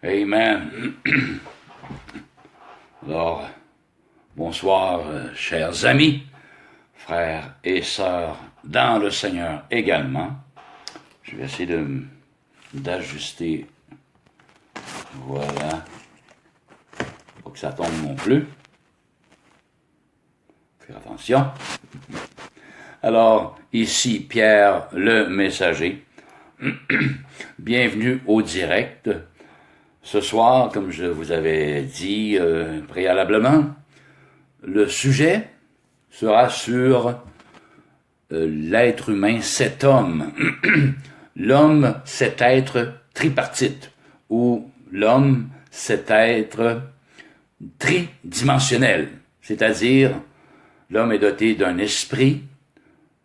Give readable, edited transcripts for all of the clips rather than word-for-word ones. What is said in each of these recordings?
Amen. Alors, bonsoir, chers amis, frères et sœurs dans le Seigneur également. Je vais essayer d'ajuster. Voilà. Faut que ça tombe non plus. Faire attention. Alors, ici Pierre le messager. Bienvenue au direct. Ce soir, comme je vous avais dit préalablement, le sujet sera sur l'être humain, cet homme. L'homme, cet être tripartite, ou l'homme, cet être tridimensionnel, c'est-à-dire l'homme est doté d'un esprit,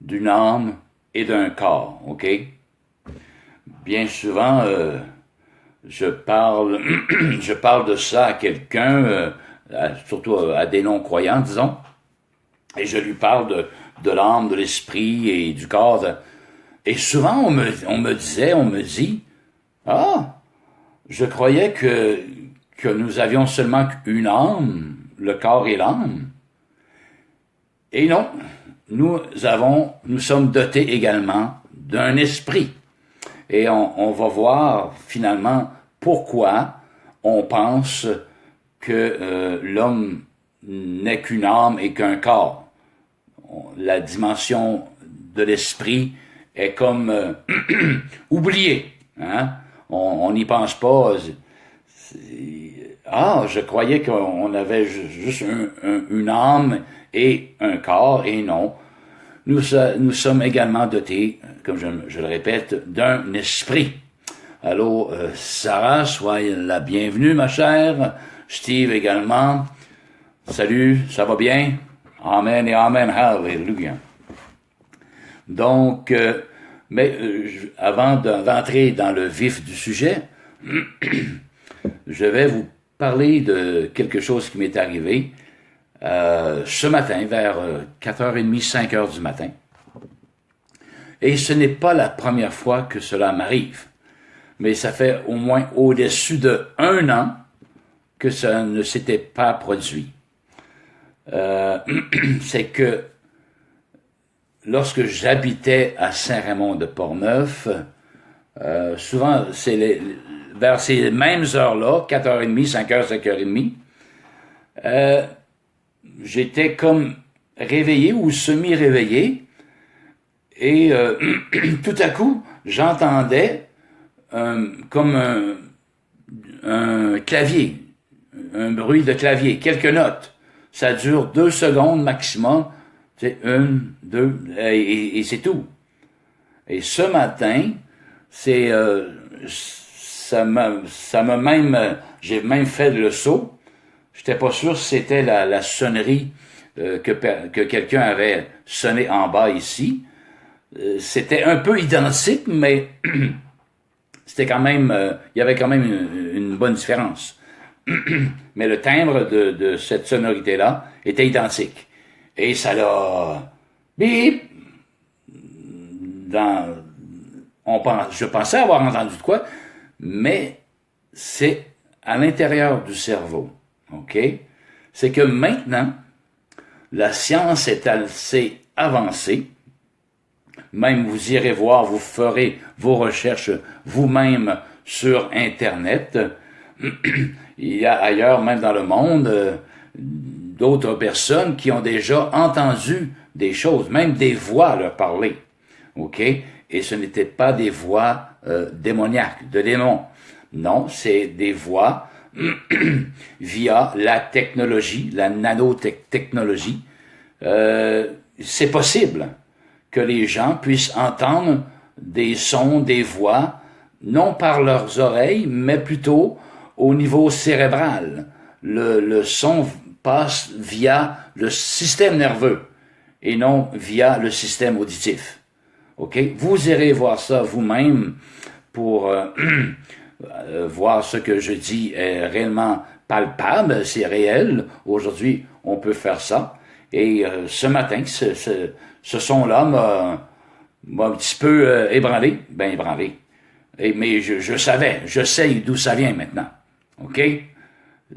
d'une âme et d'un corps, ok? Bien souvent, je parle de ça à quelqu'un, surtout à des non-croyants, disons, et je lui parle de l'âme, de l'esprit et du corps. Et souvent, on me dit, ah, je croyais que nous avions seulement une âme, le corps et l'âme. Et non, nous sommes dotés également d'un esprit. Et on va voir finalement pourquoi on pense que l'homme n'est qu'une âme et qu'un corps. La dimension de l'esprit est comme oubliée. Hein? On n'y pense pas. Je croyais qu'on avait juste une âme et un corps, et non. Nous sommes également dotés, comme je le répète, d'un esprit. Allô, Sarah, soyez la bienvenue, ma chère. Steve également. Salut, ça va bien? Amen et amen, hallelujah. Donc, avant d'entrer dans le vif du sujet, je vais vous parler de quelque chose qui m'est arrivé ce matin, vers 4h30, 5h du matin. Et ce n'est pas la première fois que cela m'arrive, mais ça fait au moins au-dessus de 1 an que ça ne s'était pas produit. C'est que lorsque j'habitais à Saint-Raymond-de-Portneuf, souvent c'est vers ces mêmes heures-là, 4h30, 5h, 5h30, j'étais comme réveillé ou semi-réveillé, et tout à coup, j'entendais comme un clavier, un bruit de clavier, quelques notes. Ça dure 2 secondes maximum, c'est 1, 2, et c'est tout. Et ce matin, ça m'a même, j'ai même fait le saut. J'étais pas sûr si c'était la sonnerie que quelqu'un avait sonné en bas ici. C'était un peu identique, mais c'était quand même, il y avait quand même une bonne différence. Mais le timbre de cette sonorité-là était identique. Et ça l'a bip. Je pensais avoir entendu de quoi, mais c'est à l'intérieur du cerveau. OK? C'est que maintenant, la science est assez avancée. Même vous irez voir, vous ferez vos recherches vous-même sur Internet. Il y a ailleurs, même dans le monde, d'autres personnes qui ont déjà entendu des choses, même des voix leur parler. OK? Et ce n'étaient pas des voix démoniaques, de démons. Non, c'est des voix via la technologie, la nanotechnologie. C'est possible que les gens puissent entendre des sons, des voix, non par leurs oreilles, mais plutôt au niveau cérébral. Le son passe via le système nerveux et non via le système auditif. OK? Vous irez voir ça vous-même pour voir ce que je dis est réellement palpable, c'est réel. Aujourd'hui, on peut faire ça. Et ce matin, ce son-là m'a un petit peu ébranlé. Mais je sais d'où ça vient maintenant. OK?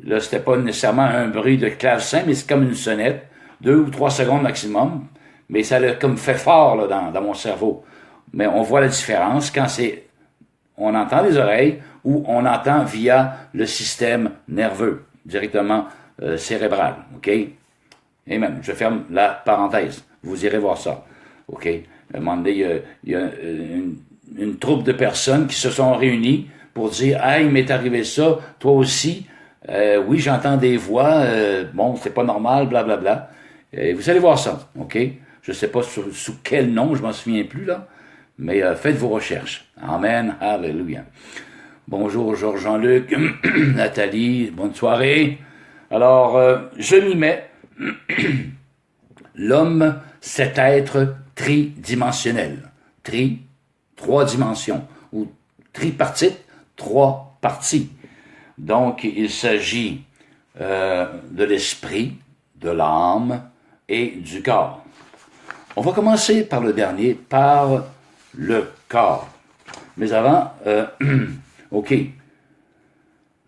Là, c'était pas nécessairement un bruit de clavecin, mais c'est comme une sonnette, 2 ou 3 secondes maximum, mais ça l'a comme fait fort là, dans mon cerveau. Mais on voit la différence quand on entend les oreilles ou on entend via le système nerveux, directement cérébral. OK? Et même, je ferme la parenthèse. Vous irez voir ça. OK? À un moment donné, il y a une troupe de personnes qui se sont réunies pour dire « Hey, il m'est arrivé ça, toi aussi. Oui, j'entends des voix. Bon, c'est pas normal, blablabla. » Vous allez voir ça. OK? Je sais pas sous quel nom, je m'en souviens plus, là. Mais faites vos recherches. Amen. Alléluia. Bonjour, Georges-Jean-Luc, Nathalie, bonne soirée. Alors, je m'y mets. L'homme, c'est être tridimensionnel. Trois dimensions. Ou tripartite, 3 parties. Donc, il s'agit de l'esprit, de l'âme et du corps. On va commencer par le dernier, par le corps. Mais avant, OK.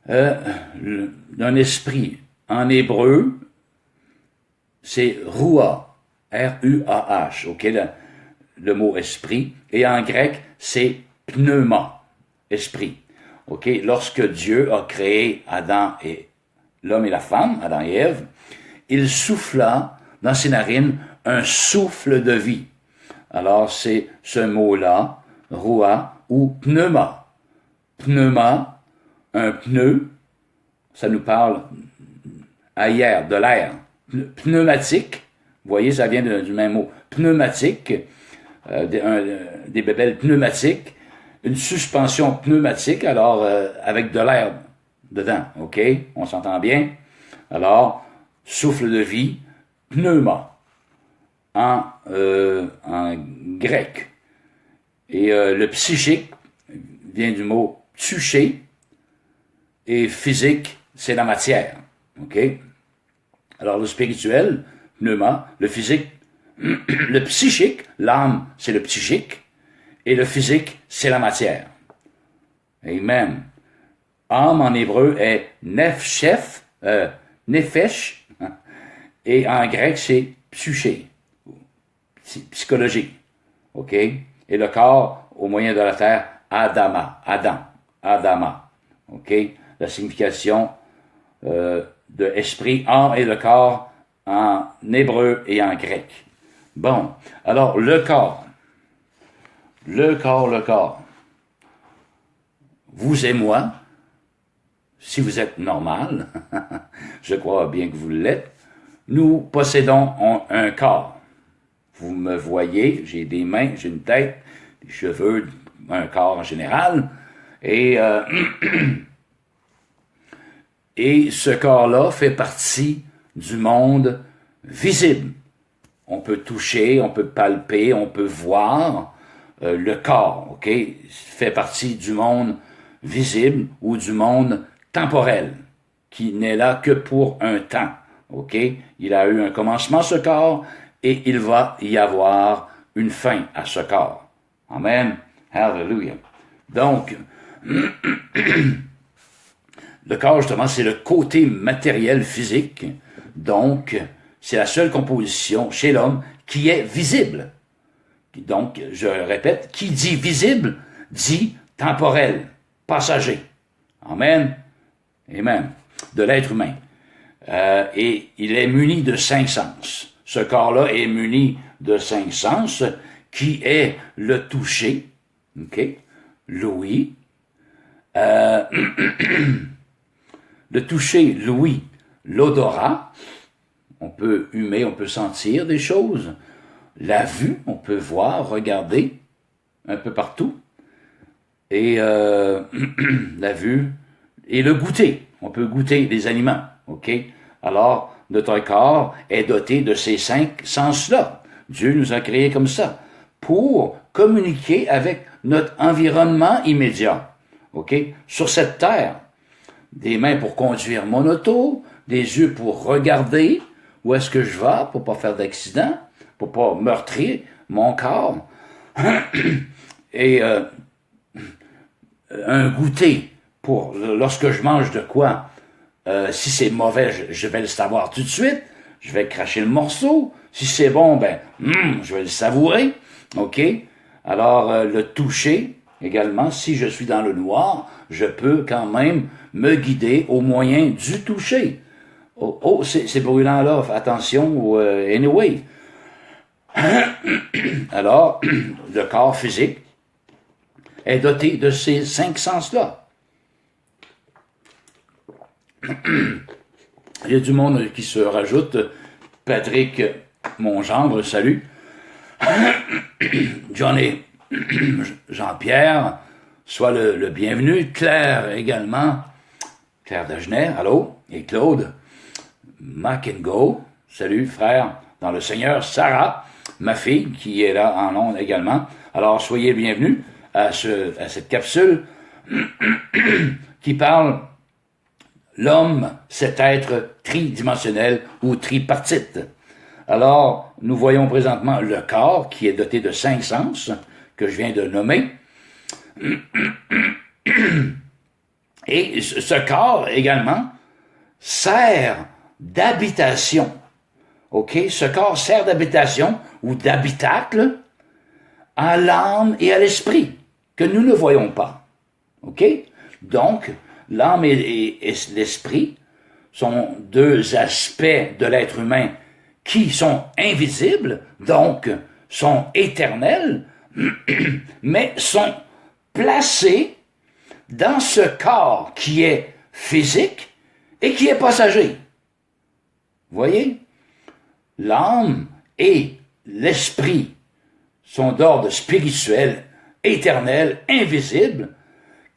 Un esprit, en hébreu, c'est Ruah, R-U-A-H, OK, le mot esprit. Et en grec, c'est pneuma, esprit. OK, lorsque Dieu a créé Adam et l'homme et la femme, Adam et Ève, il souffla dans ses narines un souffle de vie. Alors, c'est ce mot-là, Ruah ou pneuma. Pneuma, un pneu, ça nous parle ailleurs, de l'air. Pneumatique, vous voyez, ça vient du même mot. Pneumatique, des bébelles pneumatiques, une suspension pneumatique, alors avec de l'air dedans, OK? On s'entend bien? Alors, souffle de vie, pneuma, en grec. Et le psychique vient du mot psyché, et physique, c'est la matière, OK? Alors, le spirituel, pneuma, le physique, le psychique, l'âme, c'est le psychique, et le physique, c'est la matière. Amen. Âme en hébreu est nefesh, et en grec, c'est psyché, psychologie. OK? Et le corps, au moyen de la terre, Adama, Adama. OK? La signification de esprit, âme et le corps en hébreu et en grec. Bon, alors le corps. Le corps. Vous et moi, si vous êtes normal, je crois bien que vous l'êtes, nous possédons un corps. Vous me voyez, j'ai des mains, j'ai une tête, des cheveux, un corps en général, et ce corps-là fait partie du monde visible. On peut toucher, on peut palper, on peut voir le corps, OK? Fait partie du monde visible ou du monde temporel, qui n'est là que pour un temps, OK? Il a eu un commencement, ce corps, et il va y avoir une fin à ce corps. Amen. Hallelujah. Donc, le corps, justement, c'est le côté matériel physique. Donc, c'est la seule composition chez l'homme qui est visible. Donc, je répète, qui dit visible, dit temporel, passager. Amen. Amen. De l'être humain. Et il est muni de 5 sens. Ce corps-là est muni de 5 sens, qui est le toucher, OK, l'ouïe, le toucher, l'ouïe, l'odorat, on peut humer, on peut sentir des choses, la vue, on peut voir, regarder, un peu partout, et la vue, et le goûter, on peut goûter des aliments, OK? Alors, notre corps est doté de ces 5 sens-là. Dieu nous a créés comme ça, pour communiquer avec notre environnement immédiat, OK? Sur cette terre, des mains pour conduire mon auto, des yeux pour regarder où est-ce que je vais, pour pas faire d'accident, pour pas meurtrir mon corps, et un goûter lorsque je mange de quoi, si c'est mauvais, je vais le savoir tout de suite, je vais cracher le morceau. Si c'est bon, ben, je vais le savourer, ok? Alors, le toucher, également, si je suis dans le noir, je peux quand même me guider au moyen du toucher. Oh, c'est brûlant là, attention, anyway. Alors, le corps physique est doté de ces 5 sens-là. Il y a du monde qui se rajoute. Patrick, mon gendre, salut. Johnny, Jean-Pierre, sois le bienvenu. Claire également. Claire Dagenet, allô. Et Claude. Mac and Go, salut frère, dans le Seigneur. Sarah, ma fille, qui est là en ondes également. Alors, soyez bienvenus à cette capsule qui parle l'homme, cet être tridimensionnel ou tripartite. Alors, nous voyons présentement le corps qui est doté de 5 sens, que je viens de nommer. Et ce corps, également, sert d'habitation. OK? Ce corps sert d'habitation ou d'habitacle à l'âme et à l'esprit, que nous ne voyons pas. OK? Donc, l'âme et l'esprit sont 2 aspects de l'être humain qui sont invisibles, donc sont éternels, mais sont placés dans ce corps qui est physique et qui est passager. Vous voyez? L'âme et l'esprit sont d'ordre spirituel, éternel, invisible,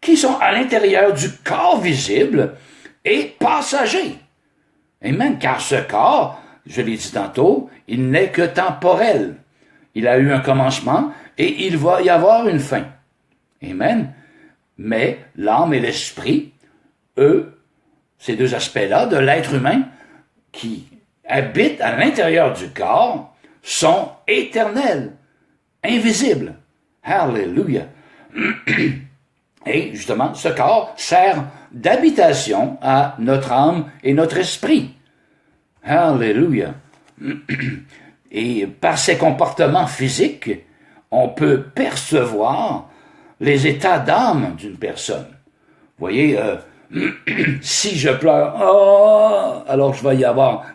qui sont à l'intérieur du corps visible et passager. Amen. Car ce corps, je l'ai dit tantôt, il n'est que temporel. Il a eu un commencement et il va y avoir une fin. Amen. Mais l'âme et l'esprit, eux, ces 2 aspects-là de l'être humain qui habitent à l'intérieur du corps, sont éternels, invisibles. Hallelujah. Et justement, ce corps sert d'habitation à notre âme et notre esprit. Hallelujah. Et par ses comportements physiques, on peut percevoir les états d'âme d'une personne. Vous voyez, si je pleure, oh, alors je vais y avoir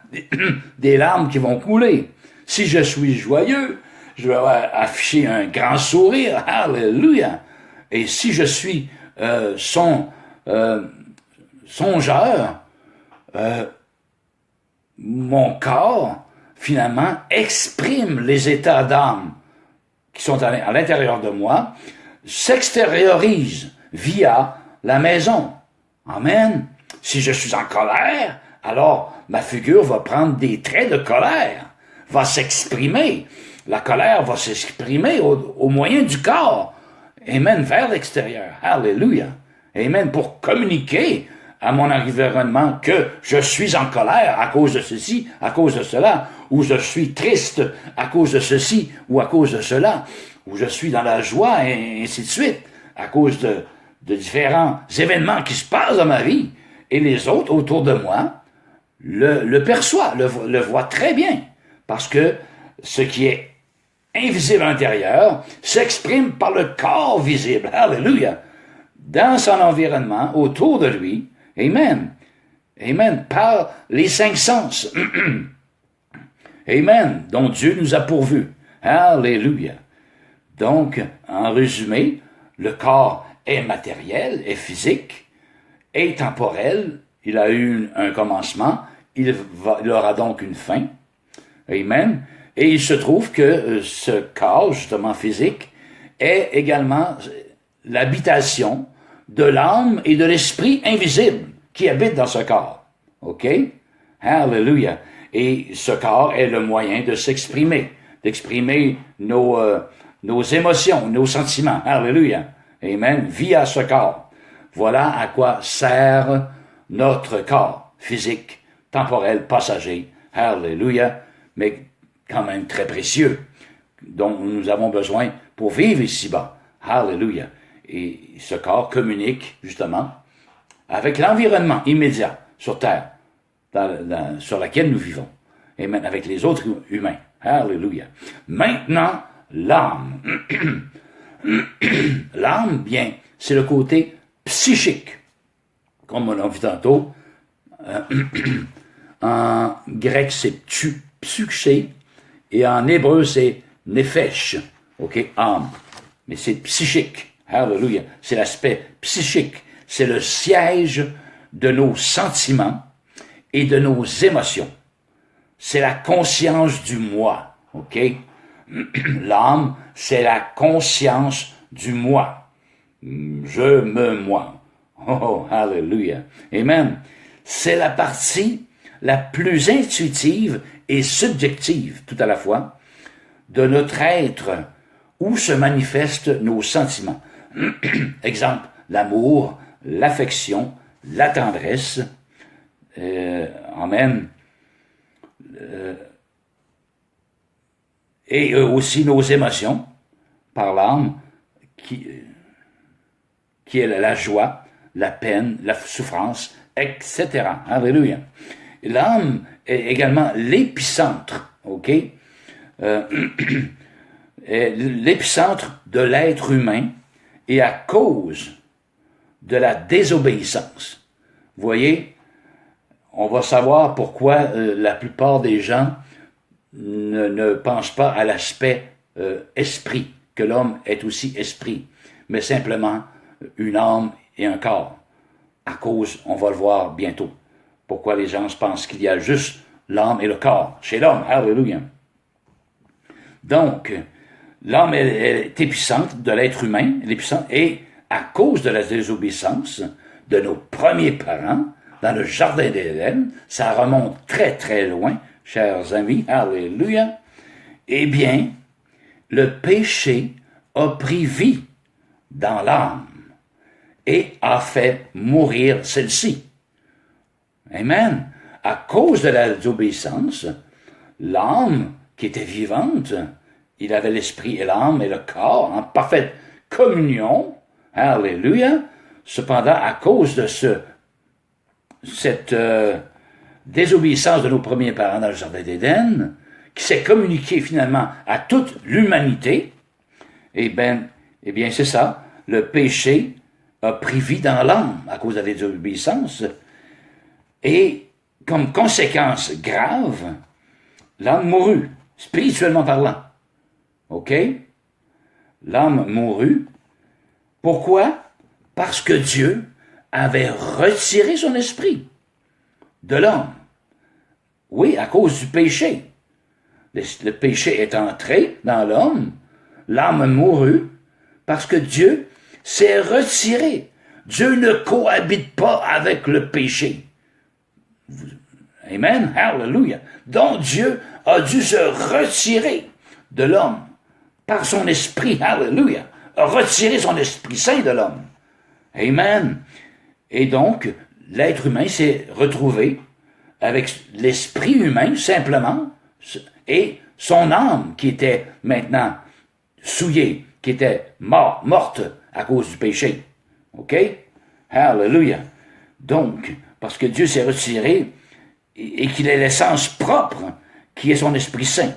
des larmes qui vont couler. Si je suis joyeux, je vais afficher un grand sourire. Hallelujah. Et si je suis songeur, mon corps, finalement, exprime les états d'âme qui sont à l'intérieur de moi, s'extériorise via la maison. Amen. Si je suis en colère, alors ma figure va prendre des traits de colère, va s'exprimer. La colère va s'exprimer au moyen du corps. Amen, vers l'extérieur. Alléluia. Amen, pour communiquer à mon environnement que je suis en colère à cause de ceci, à cause de cela, ou je suis triste à cause de ceci, ou à cause de cela, ou je suis dans la joie, et ainsi de suite, à cause de différents événements qui se passent dans ma vie. Et les autres autour de moi le perçoivent, le voient très bien, parce que ce qui est invisible à l'intérieur s'exprime par le corps visible. Alléluia. Dans son environnement, autour de lui. Amen. Amen. Par les 5 sens. Amen. Dont Dieu nous a pourvus. Alléluia. Donc, en résumé, le corps est matériel, est physique, est temporel. Il a eu un commencement. Il aura donc une fin. Amen. Et il se trouve que ce corps, justement physique, est également l'habitation de l'âme et de l'esprit invisible qui habitent dans ce corps. OK? Hallelujah. Et ce corps est le moyen de s'exprimer, d'exprimer nos émotions, nos sentiments. Hallelujah. Amen. Via ce corps. Voilà à quoi sert notre corps physique, temporel, passager. Hallelujah. Mais quand même très précieux, dont nous avons besoin pour vivre ici-bas. Hallelujah. Et ce corps communique, justement, avec l'environnement immédiat sur Terre, sur laquelle nous vivons, et même avec les autres humains. Alléluia. Maintenant, l'âme. L'âme, bien, c'est le côté psychique. Comme on a vu tantôt, en grec, c'est psyché, et en hébreu, c'est nefesh. OK, âme. Mais c'est psychique. Alléluia. C'est l'aspect psychique. C'est le siège de nos sentiments et de nos émotions. C'est la conscience du moi. OK? L'âme, c'est la conscience du moi. Je me moi. Oh, alléluia. Amen. C'est la partie la plus intuitive et subjective, tout à la fois, de notre être où se manifestent nos sentiments. Exemple, l'amour, l'affection, la tendresse. Amen. Et aussi nos émotions par l'âme, qui est la joie, la peine, la souffrance, etc. Alléluia. L'âme est également l'épicentre, OK? L'épicentre de l'être humain et à cause de la désobéissance. Vous voyez, on va savoir pourquoi la plupart des gens ne pensent pas à l'aspect esprit, que l'homme est aussi esprit, mais simplement une âme et un corps. À cause, on va le voir bientôt, pourquoi les gens pensent qu'il y a juste l'âme et le corps chez l'homme. Alléluia. Donc, l'âme est épicentre de l'être humain, et à cause de la désobéissance de nos premiers parents, dans le jardin d'Éden, ça remonte très très loin, chers amis, alléluia, eh bien, le péché a pris vie dans l'âme et a fait mourir celle-ci. Amen. À cause de la désobéissance, l'âme qui était vivante, il avait l'esprit et l'âme et le corps en parfaite communion, alléluia. Cependant, à cause de cette désobéissance de nos premiers parents dans le jardin d'Éden, qui s'est communiquée finalement à toute l'humanité, eh bien c'est ça, le péché a pris vie dans l'âme à cause de la désobéissance, et comme conséquence grave, l'âme mourut, spirituellement parlant. OK? L'âme mourut. Pourquoi? Parce que Dieu avait retiré son esprit de l'homme. Oui, à cause du péché. Le péché est entré dans l'homme, l'âme mourut, parce que Dieu s'est retiré. Dieu ne cohabite pas avec le péché. Amen, hallelujah. Donc Dieu a dû se retirer de l'homme par son esprit, hallelujah, a retiré son esprit saint de l'homme. Amen. Et donc, l'être humain s'est retrouvé avec l'esprit humain, simplement, et son âme qui était maintenant souillée, qui était morte à cause du péché. OK? Hallelujah. Donc, parce que Dieu s'est retiré et qu'il est l'essence propre qui est son Esprit Saint.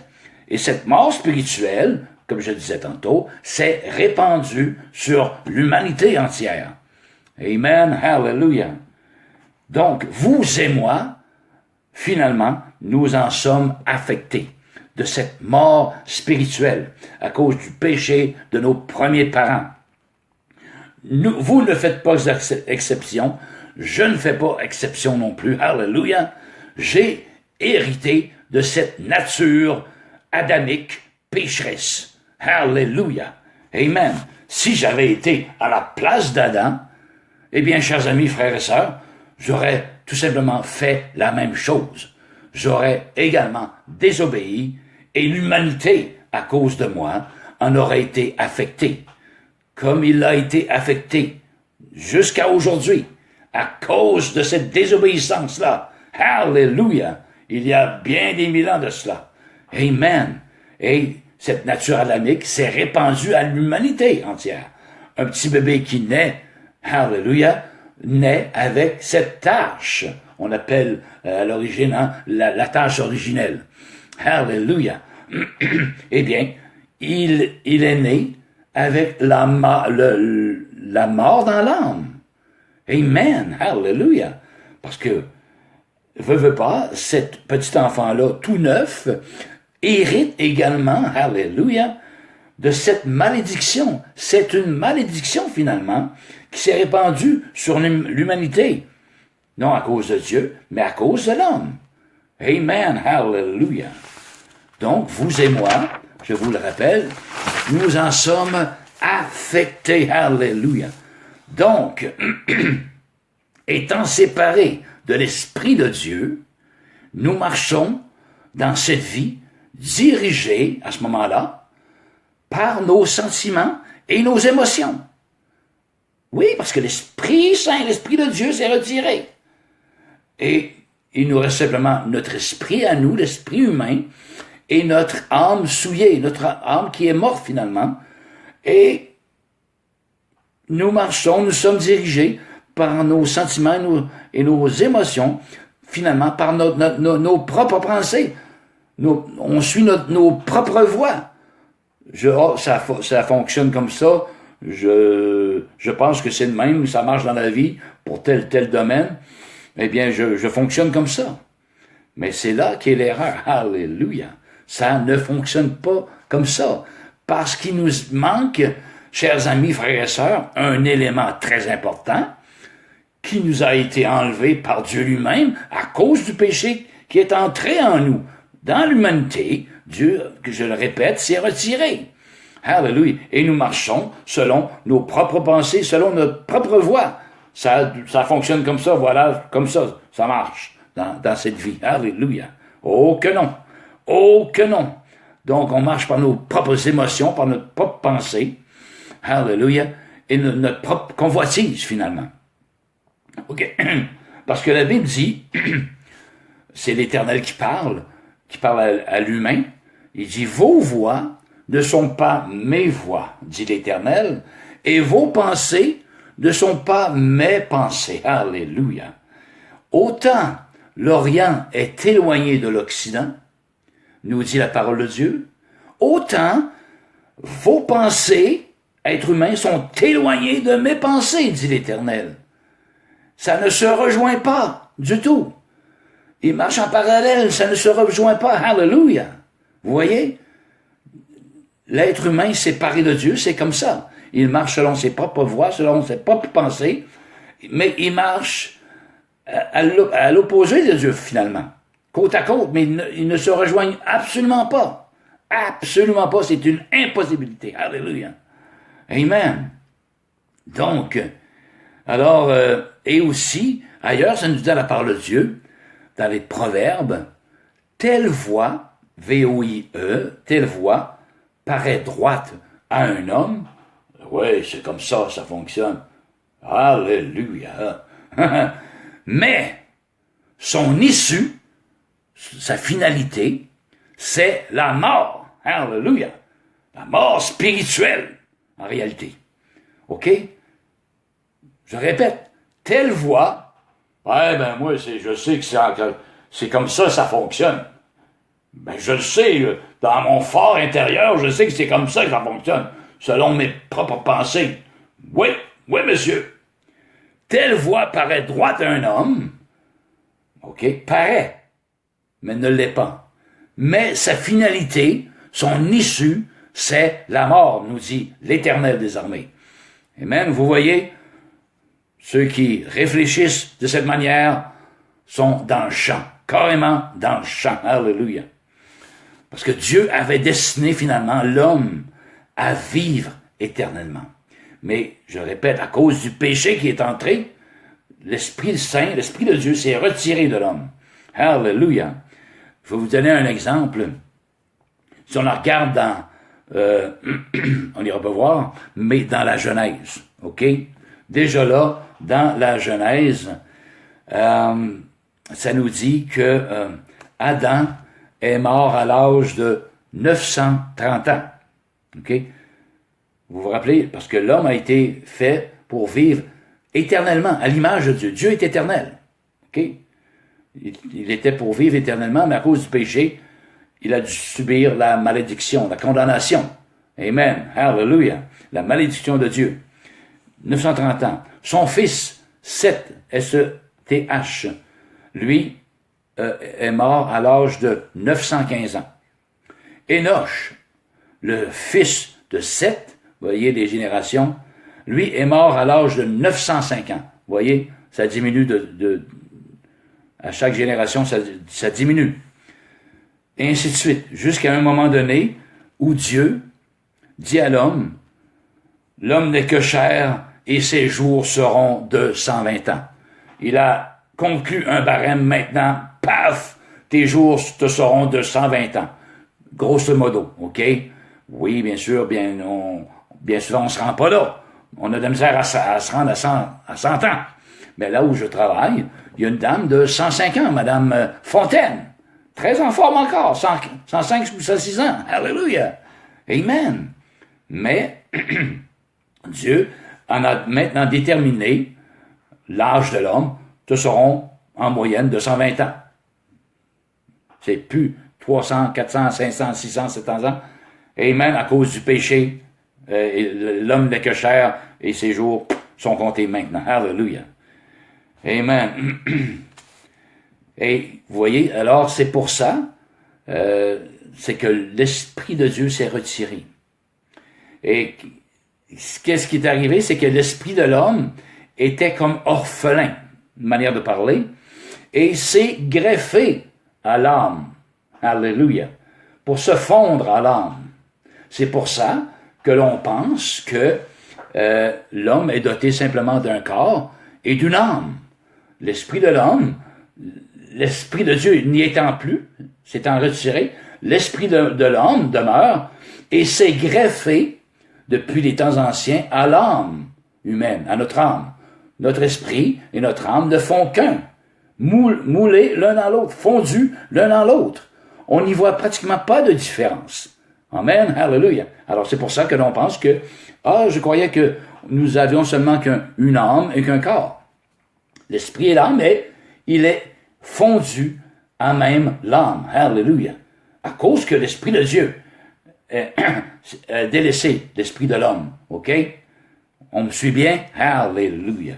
Et cette mort spirituelle, comme je le disais tantôt, s'est répandue sur l'humanité entière. Amen, hallelujah. Donc, vous et moi, finalement, nous en sommes affectés de cette mort spirituelle à cause du péché de nos premiers parents. Vous ne faites pas exception, je ne fais pas exception non plus, hallelujah. J'ai hérité de cette nature adamique pécheresse. Hallelujah. Amen. Si j'avais été à la place d'Adam, eh bien, chers amis, frères et sœurs, j'aurais tout simplement fait la même chose. J'aurais également désobéi et l'humanité, à cause de moi, en aurait été affectée, comme il a été affecté jusqu'à aujourd'hui, à cause de cette désobéissance-là. Hallelujah! Il y a bien des mille ans de cela. Amen. Et cette nature adamique s'est répandue à l'humanité entière. Un petit bébé qui naît, hallelujah, naît avec cette tâche. On appelle à l'origine la tâche originelle. Alléluia. Eh bien, il est né avec la mort dans l'âme. Amen. Hallelujah. Parce que, veut pas, cet petit enfant-là, tout neuf, hérite également, hallelujah, de cette malédiction. C'est une malédiction, finalement, qui s'est répandue sur l'humanité. Non à cause de Dieu, mais à cause de l'homme. Amen. Hallelujah. Donc, vous et moi, je vous le rappelle, nous en sommes affectés. Hallelujah. Donc, étant séparés de l'Esprit de Dieu, nous marchons dans cette vie dirigée, à ce moment-là, par nos sentiments et nos émotions. Oui, parce que l'Esprit Saint, l'Esprit de Dieu s'est retiré. Et il nous reste simplement notre esprit à nous, l'esprit humain, et notre âme souillée, notre âme qui est morte finalement. Et nous marchons, nous sommes dirigés par nos sentiments et nos émotions, finalement par nos propres pensées. On suit nos propres voies. Ça fonctionne comme ça. Je pense que c'est de même, ça marche dans la vie pour tel domaine. Eh bien, je fonctionne comme ça. Mais c'est là qu'est l'erreur. Alléluia. Ça ne fonctionne pas comme ça. Parce qu'il nous manque, chers amis, frères et sœurs, un élément très important qui nous a été enlevé par Dieu lui-même à cause du péché qui est entré en nous. Dans l'humanité, Dieu, que je le répète, s'est retiré. Alléluia. Et nous marchons selon nos propres pensées, selon notre propre voie. Ça fonctionne comme ça, voilà, comme ça marche dans cette vie. Alléluia. Oh que non. Oh que non. Donc on marche par nos propres émotions, par notre propre pensée. Alléluia. Et notre propre convoitise, finalement. OK. Parce que la Bible dit, c'est l'Éternel qui parle à l'humain. Il dit, vos voix ne sont pas mes voix, dit l'Éternel, et vos pensées ne sont pas mes pensées. Alléluia. Autant l'Orient est éloigné de l'Occident, nous dit la parole de Dieu, autant vos pensées, êtres humains, sont éloignés de mes pensées, dit l'Éternel. Ça ne se rejoint pas du tout. Ils marchent en parallèle, ça ne se rejoint pas. Alléluia. Vous voyez? L'être humain séparé de Dieu, c'est comme ça. Il marche selon ses propres voies, selon ses propres pensées, mais il marche à l'opposé de Dieu, finalement. Côte à côte, mais ils ne se rejoignent absolument pas. Absolument pas, c'est une impossibilité. Alléluia. Amen. Donc, alors, et aussi, ailleurs, ça nous dit dans la parole de Dieu, dans les Proverbes, telle voie, V-O-I-E, telle voie, paraît droite à un homme. Oui, c'est comme ça fonctionne. Alléluia. Mais, son issue, sa finalité, c'est la mort. Alléluia. La mort spirituelle, en réalité. OK? Je répète, telle voie, moi, je sais que c'est comme ça fonctionne. Je le sais, dans mon fort intérieur, je sais que c'est comme ça que ça fonctionne, selon mes propres pensées. Oui, monsieur. Telle voie paraît droite à un homme, OK, paraît, mais ne l'est pas. Mais sa finalité, son issue, c'est la mort, nous dit l'Éternel des armées. Amen, vous voyez, ceux qui réfléchissent de cette manière sont dans le champ, carrément dans le champ. Alléluia. Parce que Dieu avait destiné finalement l'homme à vivre éternellement. Mais, je répète, à cause du péché qui est entré, l'Esprit Saint, l'Esprit de Dieu s'est retiré de l'homme. Alléluia. Je vais vous donner un exemple. Si on la regarde dans, on n'ira pas voir, mais dans la Genèse, OK? Déjà là, dans la Genèse, ça nous dit que Adam est mort à l'âge de 930 ans. OK? Vous vous rappelez? Parce que l'homme a été fait pour vivre éternellement, à l'image de Dieu. Dieu est éternel. OK? Il était pour vivre éternellement, mais à cause du péché, il a dû subir la malédiction, la condamnation. Amen. Hallelujah. La malédiction de Dieu. 930 ans. Son fils, Seth, S-E-T-H, lui, est mort à l'âge de 915 ans. Enoch, le fils de Seth, vous voyez les générations, lui est mort à l'âge de 905 ans. Vous voyez, ça diminue à chaque génération, ça diminue. Et ainsi de suite, jusqu'à un moment donné où Dieu dit à l'homme, l'homme n'est que chair et ses jours seront de 120 ans. Il a conclu un barème maintenant, paf, tes jours te seront de 120 ans. Grosso modo, OK? Oui, bien sûr, bien souvent, on ne se rend pas là. On a de la misère à se rendre à 100 ans. Mais là où je travaille, il y a une dame de 105 ans, Madame Fontaine. Très en forme encore, 105 ou 106 ans. Alléluia. Amen. Mais Dieu en a maintenant déterminé l'âge de l'homme, te seront en moyenne de 120 ans. C'est plus 300, 400, 500, 600, 700 ans. Amen, à cause du péché, l'homme n'est que chair et ses jours sont comptés maintenant. Alléluia. Amen. Et vous voyez, alors c'est pour ça, c'est que l'Esprit de Dieu s'est retiré. Et qu'est-ce qui est arrivé? C'est que l'Esprit de l'homme était comme orphelin, une manière de parler, et s'est greffé à l'âme. Alléluia. Pour se fondre à l'âme. C'est pour ça que l'on pense que l'homme est doté simplement d'un corps et d'une âme. L'esprit de l'homme, l'esprit de Dieu n'y étant plus, s'étant retiré, l'esprit de l'homme demeure et s'est greffé depuis les temps anciens à l'âme humaine, à notre âme. Notre esprit et notre âme ne font qu'un, moulés l'un dans l'autre, fondus l'un dans l'autre. On n'y voit pratiquement pas de différence. Amen, hallelujah. Alors c'est pour ça que l'on pense que, je croyais que nous avions seulement qu'une âme et qu'un corps. L'esprit est là, mais il est fondu à même l'âme. Hallelujah. À cause que l'Esprit de Dieu a délaissé l'Esprit de l'homme. OK? On me suit bien? Hallelujah.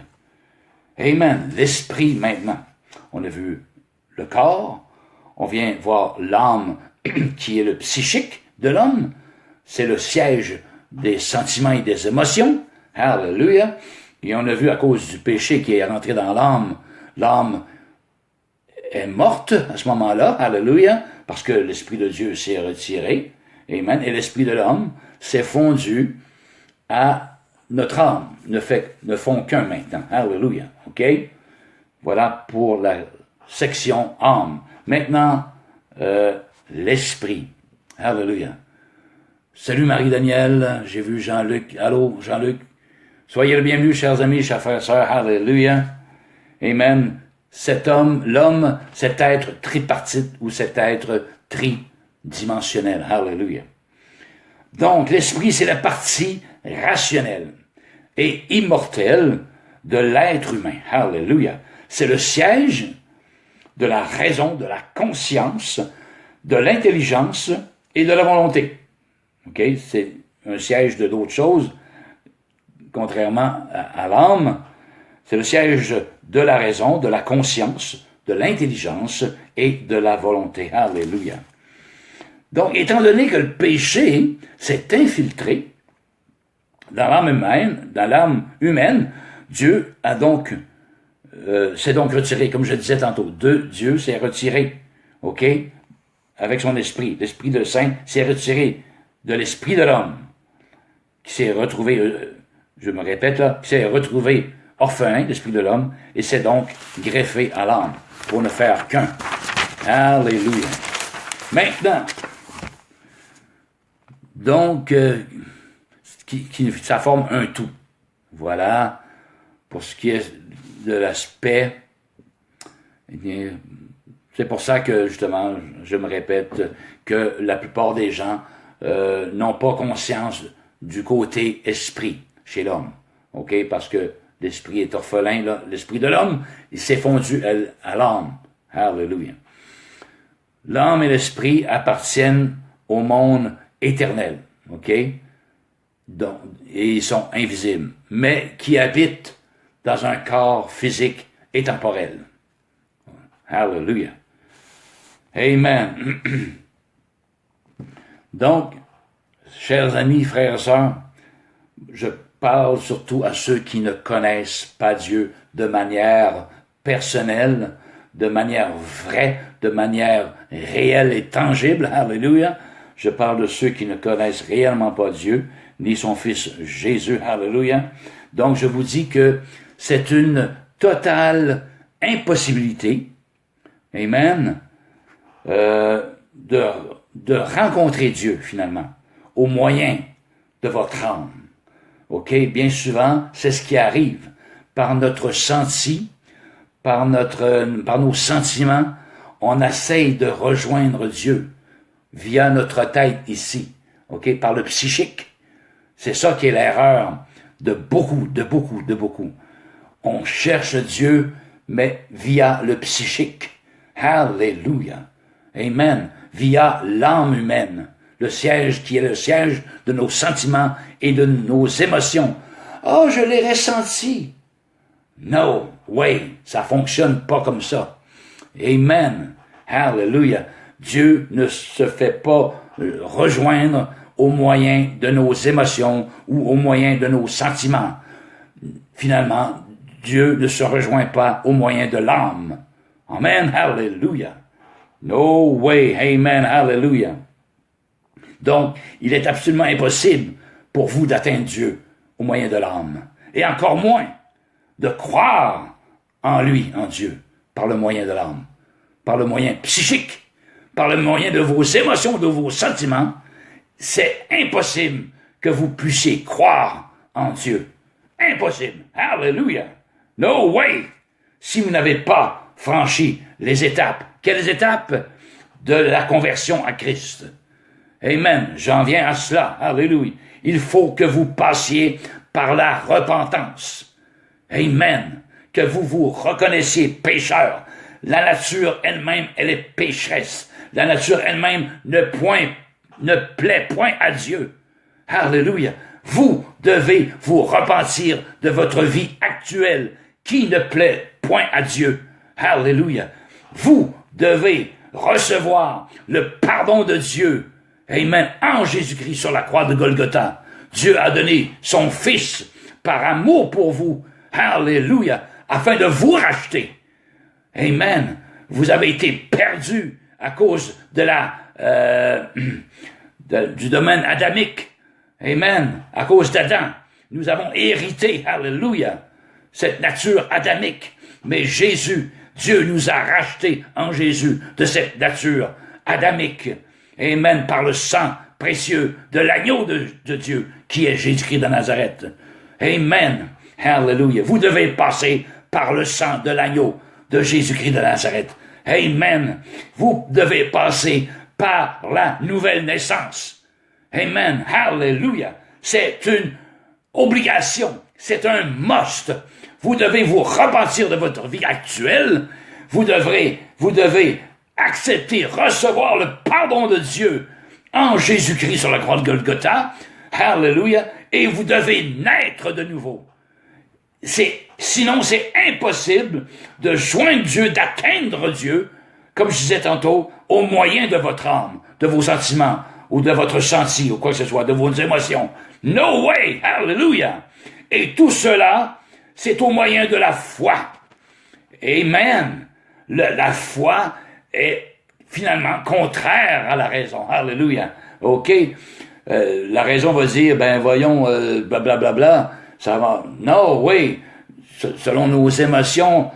Amen. L'Esprit maintenant. On a vu le corps. On vient voir l'âme qui est le psychique de l'homme. C'est le siège des sentiments et des émotions. Hallelujah. Et on a vu à cause du péché qui est rentré dans l'âme, l'âme est morte à ce moment-là, alléluia, parce que l'Esprit de Dieu s'est retiré, amen, et l'Esprit de l'homme s'est fondu à notre âme, ne font qu'un maintenant, alléluia, ok? Voilà pour la section âme. Maintenant, l'Esprit, alléluia. Salut Marie-Danielle, j'ai vu Jean-Luc, allô Jean-Luc? Soyez le bienvenu, chers amis, chers frères et sœurs. Alléluia. Amen. Cet homme, l'homme, cet être tripartite ou cet être tridimensionnel. Alléluia. Donc, l'esprit, c'est la partie rationnelle et immortelle de l'être humain. Alléluia. C'est le siège de la raison, de la conscience, de l'intelligence et de la volonté. OK? C'est un siège de d'autres choses. Contrairement à l'âme, c'est le siège de la raison, de la conscience, de l'intelligence et de la volonté. Alléluia. Donc, étant donné que le péché s'est infiltré dans l'âme humaine, Dieu a donc s'est donc retiré, comme je disais tantôt. Dieu s'est retiré, OK, avec son esprit. L'Esprit de Saint s'est retiré de l'esprit de l'homme, qui s'est retrouvé... je me répète là, qui s'est retrouvé orphelin, l'esprit de l'homme, et s'est donc greffé à l'âme, pour ne faire qu'un. Alléluia. Maintenant, donc, ça forme un tout. Voilà, pour ce qui est de l'aspect, c'est pour ça que, justement, je me répète, que la plupart des gens n'ont pas conscience du côté esprit chez l'homme. OK? Parce que L'esprit est orphelin, là. L'esprit de l'homme, il s'est fondu à l'âme. Alléluia. L'âme et l'esprit appartiennent au monde éternel, ok? Donc, et ils sont invisibles, mais qui habitent dans un corps physique et temporel. Alléluia. Amen. Donc, chers amis, frères et sœurs, je parle surtout à ceux qui ne connaissent pas Dieu de manière personnelle, de manière vraie, de manière réelle et tangible. Alléluia. Je parle de ceux qui ne connaissent réellement pas Dieu, ni son Fils Jésus. Alléluia. Donc, je vous dis que c'est une totale impossibilité, amen, de rencontrer Dieu, finalement, au moyen de votre âme. OK? Bien souvent, c'est ce qui arrive. Par notre senti, par nos sentiments, on essaye de rejoindre Dieu via notre tête ici. OK? Par le psychique. C'est ça qui est l'erreur de beaucoup. On cherche Dieu, mais via le psychique. Alléluia. Amen. Via l'âme humaine. Le siège qui est le siège de nos sentiments et de nos émotions. Oh, je l'ai ressenti. No way. Ça fonctionne pas comme ça. Amen. Hallelujah. Dieu ne se fait pas rejoindre au moyen de nos émotions ou au moyen de nos sentiments. Finalement, Dieu ne se rejoint pas au moyen de l'âme. Amen. Hallelujah. No way. Amen. Hallelujah. Donc, il est absolument impossible pour vous d'atteindre Dieu au moyen de l'âme. Et encore moins de croire en lui, en Dieu, par le moyen de l'âme, par le moyen psychique, par le moyen de vos émotions, de vos sentiments. C'est impossible que vous puissiez croire en Dieu. Impossible. Hallelujah. No way. Si vous n'avez pas franchi les étapes. Quelles étapes? De la conversion à Christ. Amen. J'en viens à cela. Alléluia. Il faut que vous passiez par la repentance. Amen. Que vous vous reconnaissiez pécheur. La nature elle-même, elle est pécheresse. La nature elle-même ne plaît point à Dieu. Alléluia. Vous devez vous repentir de votre vie actuelle qui ne plaît point à Dieu. Alléluia. Vous devez recevoir le pardon de Dieu. Amen. En Jésus-Christ sur la croix de Golgotha. Dieu a donné son Fils par amour pour vous. Alléluia. Afin de vous racheter. Amen. Vous avez été perdus à cause de du domaine adamique. Amen. À cause d'Adam. Nous avons hérité. Alléluia. Cette nature adamique. Mais Jésus, Dieu nous a rachetés en Jésus de cette nature adamique. Amen. Par le sang précieux de l'agneau de Dieu qui est Jésus-Christ de Nazareth. Amen. Hallelujah. Vous devez passer par le sang de l'agneau de Jésus-Christ de Nazareth. Amen. Vous devez passer par la nouvelle naissance. Amen. Hallelujah. C'est une obligation. C'est un must. Vous devez vous repentir de votre vie actuelle. Vous devez accepter, recevoir le pardon de Dieu en Jésus-Christ sur la croix de Golgotha. Hallelujah. Et vous devez naître de nouveau. Sinon, c'est impossible de joindre Dieu, d'atteindre Dieu, comme je disais tantôt, au moyen de votre âme, de vos sentiments, ou de votre senti, ou quoi que ce soit, de vos émotions. No way! Hallelujah! Et tout cela, c'est au moyen de la foi. Amen! La foi est finalement contraire à la raison. Hallelujah! OK? La raison va dire, voyons, blablabla, ça va. Non, oui, selon nos émotions,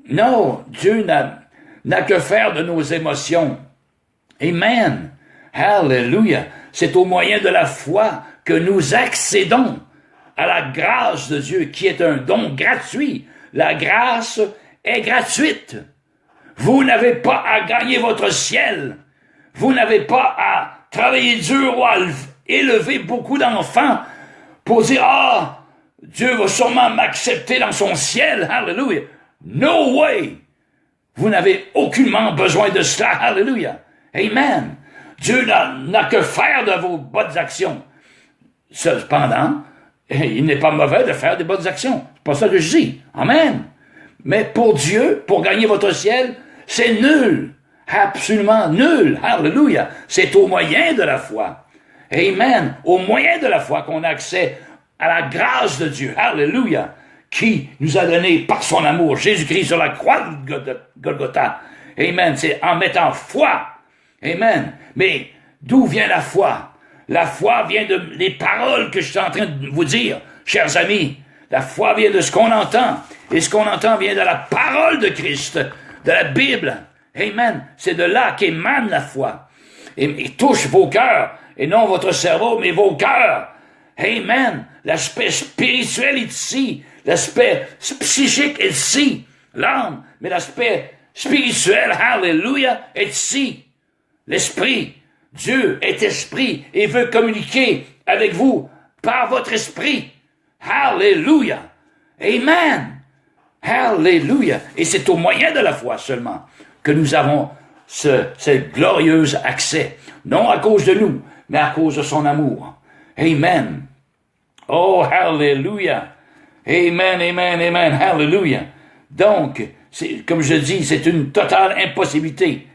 non, Dieu n'a que faire de nos émotions. Amen. Hallelujah. C'est au moyen de la foi que nous accédons à la grâce de Dieu qui est un don gratuit. La grâce est gratuite. Vous n'avez pas à gagner votre ciel. Vous n'avez pas à travailler dur ou à élever beaucoup d'enfants pour dire, Dieu va sûrement m'accepter dans son ciel. Hallelujah. No way. Vous n'avez aucunement besoin de cela. Hallelujah. Amen. Dieu n'a que faire de vos bonnes actions. Cependant, il n'est pas mauvais de faire des bonnes actions. C'est pas ça que je dis. Amen. Mais pour Dieu, pour gagner votre ciel, c'est nul. Absolument nul. Hallelujah. C'est au moyen de la foi. Amen. Au moyen de la foi qu'on a accès à la grâce de Dieu. Hallelujah. Qui nous a donné par son amour Jésus-Christ sur la croix de Golgotha. Amen. C'est en mettant foi. Amen. Mais d'où vient la foi? La foi vient des paroles que je suis en train de vous dire, chers amis. La foi vient de ce qu'on entend. Et ce qu'on entend vient de la parole de Christ, de la Bible. Amen. C'est de là qu'émane la foi. Et touche vos cœurs, et non votre cerveau, mais vos cœurs. Amen. L'aspect spirituel est ici. L'aspect psychique est ici. L'âme. Mais l'aspect spirituel, hallelujah, est ici. L'esprit. Dieu est esprit et veut communiquer avec vous par votre esprit. Hallelujah. Amen. Hallelujah. Et c'est au moyen de la foi seulement que nous avons ce glorieux accès. Non à cause de nous, mais à cause de son amour. Amen. Oh, hallelujah. Amen, amen, amen. Hallelujah. Donc, comme je dis, c'est une totale impossibilité.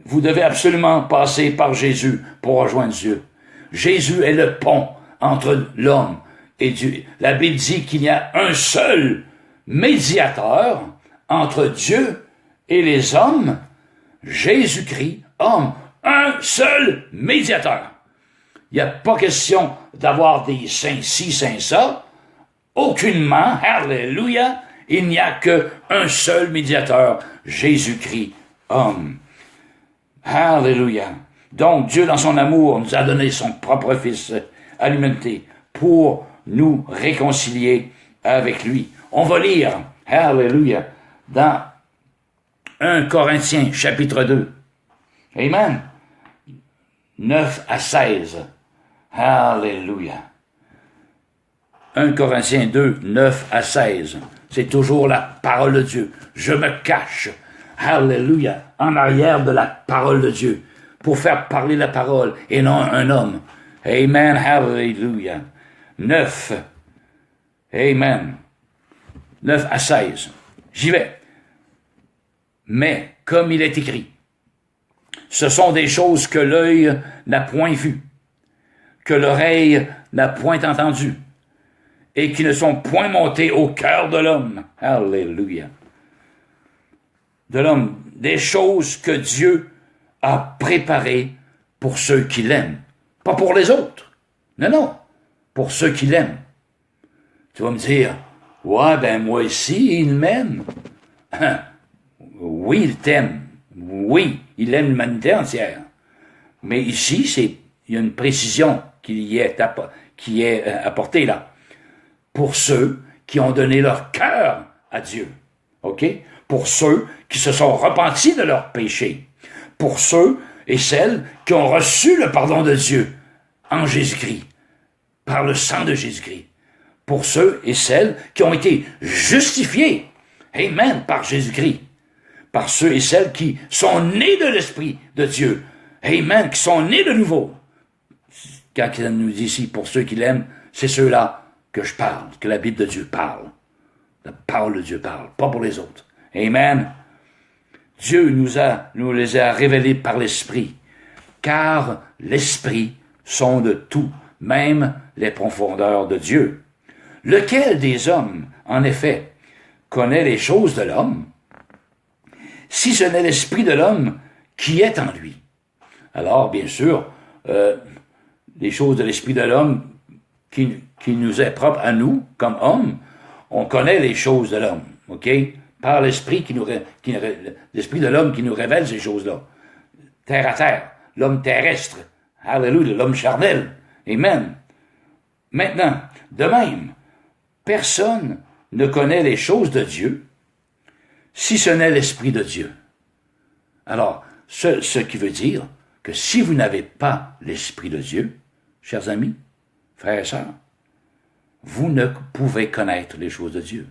Vous devez absolument passer par Jésus pour rejoindre Dieu. Jésus est le pont entre l'homme et Dieu. La Bible dit qu'il y a un seul médiateur entre Dieu et les hommes, Jésus-Christ, homme. Un seul médiateur. Il n'y a pas question d'avoir des saints ci, saints ça. Aucunement, hallelujah, il n'y a qu'un seul médiateur, Jésus-Christ, homme. Hallelujah. Donc, Dieu, dans son amour, nous a donné son propre Fils à l'humanité pour nous réconcilier avec lui. On va lire, hallelujah, dans 1 Corinthiens, chapitre 2. Amen. 9 à 16. Hallelujah. 1 Corinthiens 2, 9 à 16. C'est toujours la parole de Dieu. Je me cache, hallelujah, en arrière de la parole de Dieu pour faire parler la parole et non un homme. Amen, hallelujah. 9. Amen. 9 à 16. J'y vais. Mais, comme il est écrit, ce sont des choses que l'œil n'a point vues, que l'oreille n'a point entendues, et qui ne sont point montées au cœur de l'homme. Alléluia. De l'homme, des choses que Dieu a préparées pour ceux qui l'aiment. Pas pour les autres. Non, non. Pour ceux qui l'aiment. Tu vas me dire, ouais, ben moi ici, il m'aime. Oui, il t'aime. Oui, il aime l'humanité entière. Mais ici, il y a une précision qui est apportée là. Pour ceux qui ont donné leur cœur à Dieu. OK? Pour ceux qui se sont repentis de leurs péchés. Pour ceux et celles qui ont reçu le pardon de Dieu en Jésus-Christ, par le sang de Jésus-Christ. Pour ceux et celles qui ont été justifiés, amen, par Jésus-Christ. Par ceux et celles qui sont nés de l'Esprit de Dieu, amen, qui sont nés de nouveau. Quand il nous dit ici, pour ceux qui l'aiment, c'est ceux-là que je parle, que la Bible de Dieu parle. La parole de Dieu parle, pas pour les autres. Amen. Dieu nous les a révélés par l'Esprit, car l'Esprit sonde tout, même les profondeurs de Dieu. Lequel des hommes, en effet, connaît les choses de l'homme, si ce n'est l'Esprit de l'homme qui est en lui? Alors, bien sûr, les choses de l'Esprit de l'homme qui nous est propre à nous, comme hommes, on connaît les choses de l'homme, OK? Par l'Esprit l'Esprit de l'homme qui nous révèle ces choses-là. Terre à terre, l'homme terrestre, alléluia, l'homme charnel, amen. Maintenant, de même, personne ne connaît les choses de Dieu si ce n'est l'Esprit de Dieu. Alors, ce qui veut dire que si vous n'avez pas l'Esprit de Dieu, chers amis, frères et sœurs, vous ne pouvez connaître les choses de Dieu.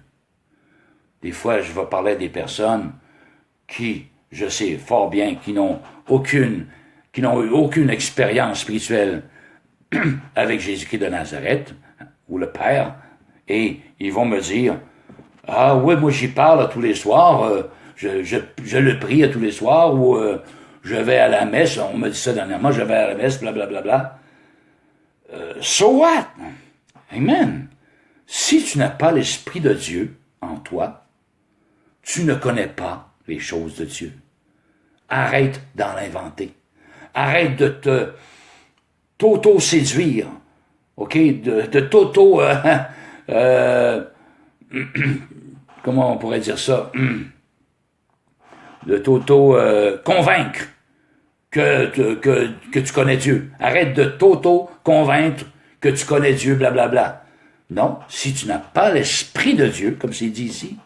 Des fois, je vais parler à des personnes qui, je sais fort bien, qui n'ont eu aucune expérience spirituelle avec Jésus-Christ de Nazareth, ou le Père, et ils vont me dire, « Ah oui, moi j'y parle tous les soirs, je le prie tous les soirs, ou je vais à la messe, on me dit ça dernièrement, je vais à la messe, blablabla. Bla, bla, bla. So what? Amen. Si tu n'as pas l'Esprit de Dieu en toi, tu ne connais pas les choses de Dieu. Arrête d'en inventer. Arrête de t'auto-séduire. OK? De t'auto... comment on pourrait dire ça? De t'auto-convaincre que tu connais Dieu. Arrête de t'auto-convaincre que tu connais Dieu, blablabla. Non, si tu n'as pas l'Esprit de Dieu, comme c'est dit ici,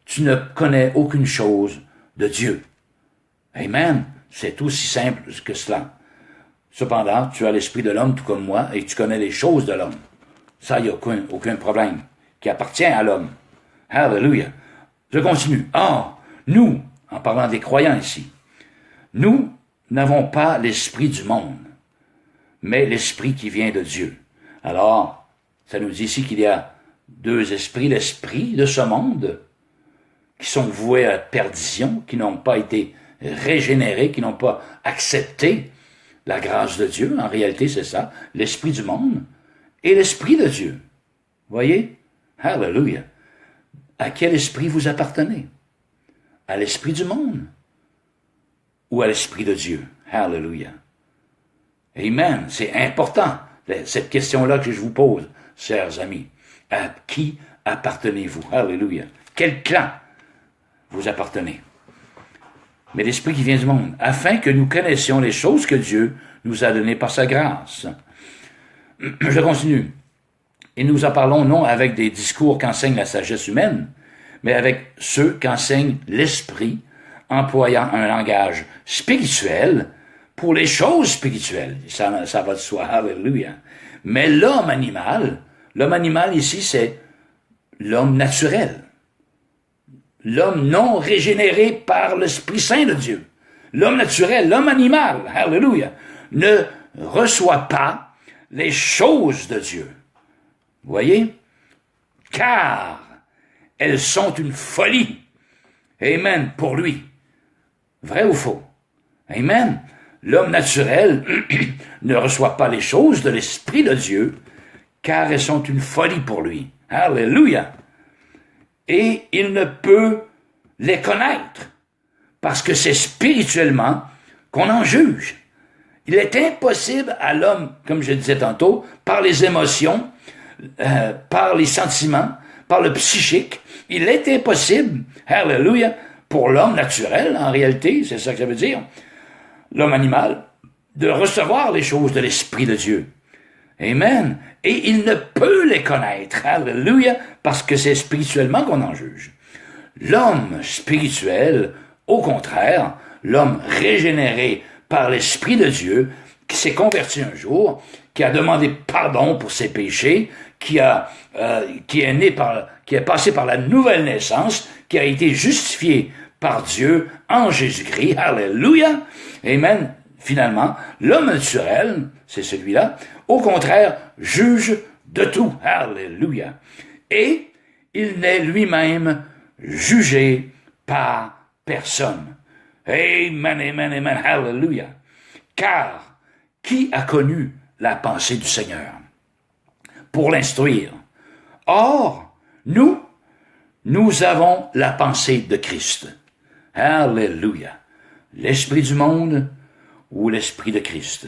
tu ne connais aucune chose de Dieu. Amen. C'est aussi simple que cela. Cependant, tu as l'esprit de l'homme tout comme moi et tu connais les choses de l'homme. Ça, il n'y a aucun problème qui appartient à l'homme. Alléluia. Je continue. Nous, en parlant des croyants ici, nous n'avons pas l'esprit du monde, mais l'esprit qui vient de Dieu. Alors, ça nous dit ici qu'il y a deux esprits, l'esprit de ce monde, qui sont voués à la perdition, qui n'ont pas été régénérés, qui n'ont pas accepté la grâce de Dieu. En réalité, c'est ça, l'esprit du monde et l'esprit de Dieu. Voyez? Alléluia. À quel esprit vous appartenez? À l'esprit du monde ou à l'esprit de Dieu? Alléluia. Amen. C'est important, cette question-là que je vous pose, chers amis. À qui appartenez-vous? Alléluia. Quel clan vous appartenez? Mais l'esprit qui vient du monde, afin que nous connaissions les choses que Dieu nous a données par sa grâce. Je continue. Et nous en parlons non avec des discours qu'enseigne la sagesse humaine, mais avec ceux qu'enseigne l'esprit, employant un langage spirituel pour les choses spirituelles. Ça va de soi, alléluia. Mais l'homme animal ici, c'est l'homme naturel. L'homme non régénéré par l'Esprit Saint de Dieu. L'homme naturel, l'homme animal, alléluia, ne reçoit pas les choses de Dieu. Vous voyez? Car elles sont une folie. Amen, pour lui. Vrai ou faux? Amen. L'homme naturel ne reçoit pas les choses de l'Esprit de Dieu, car elles sont une folie pour lui. Alléluia. Et il ne peut les connaître, parce que c'est spirituellement qu'on en juge. Il est impossible à l'homme, comme je le disais tantôt, par les émotions, par les sentiments, par le psychique, il est impossible, alléluia, pour l'homme naturel, en réalité, c'est ça que ça veut dire, l'homme animal, de recevoir les choses de l'Esprit de Dieu. Amen. Et il ne peut les connaître. Alléluia. Parce que c'est spirituellement qu'on en juge. L'homme spirituel, au contraire, l'homme régénéré par l'Esprit de Dieu, qui s'est converti un jour, qui a demandé pardon pour ses péchés, qui est passé par la nouvelle naissance, qui a été justifié par Dieu en Jésus-Christ. Alléluia. Amen. Finalement, l'homme naturel, c'est celui-là, au contraire, juge de tout. Alléluia. Et il n'est lui-même jugé par personne. Amen, amen, amen. Alléluia. Car qui a connu la pensée du Seigneur pour l'instruire? Or, nous avons la pensée de Christ. Alléluia. L'esprit du monde ou l'esprit de Christ.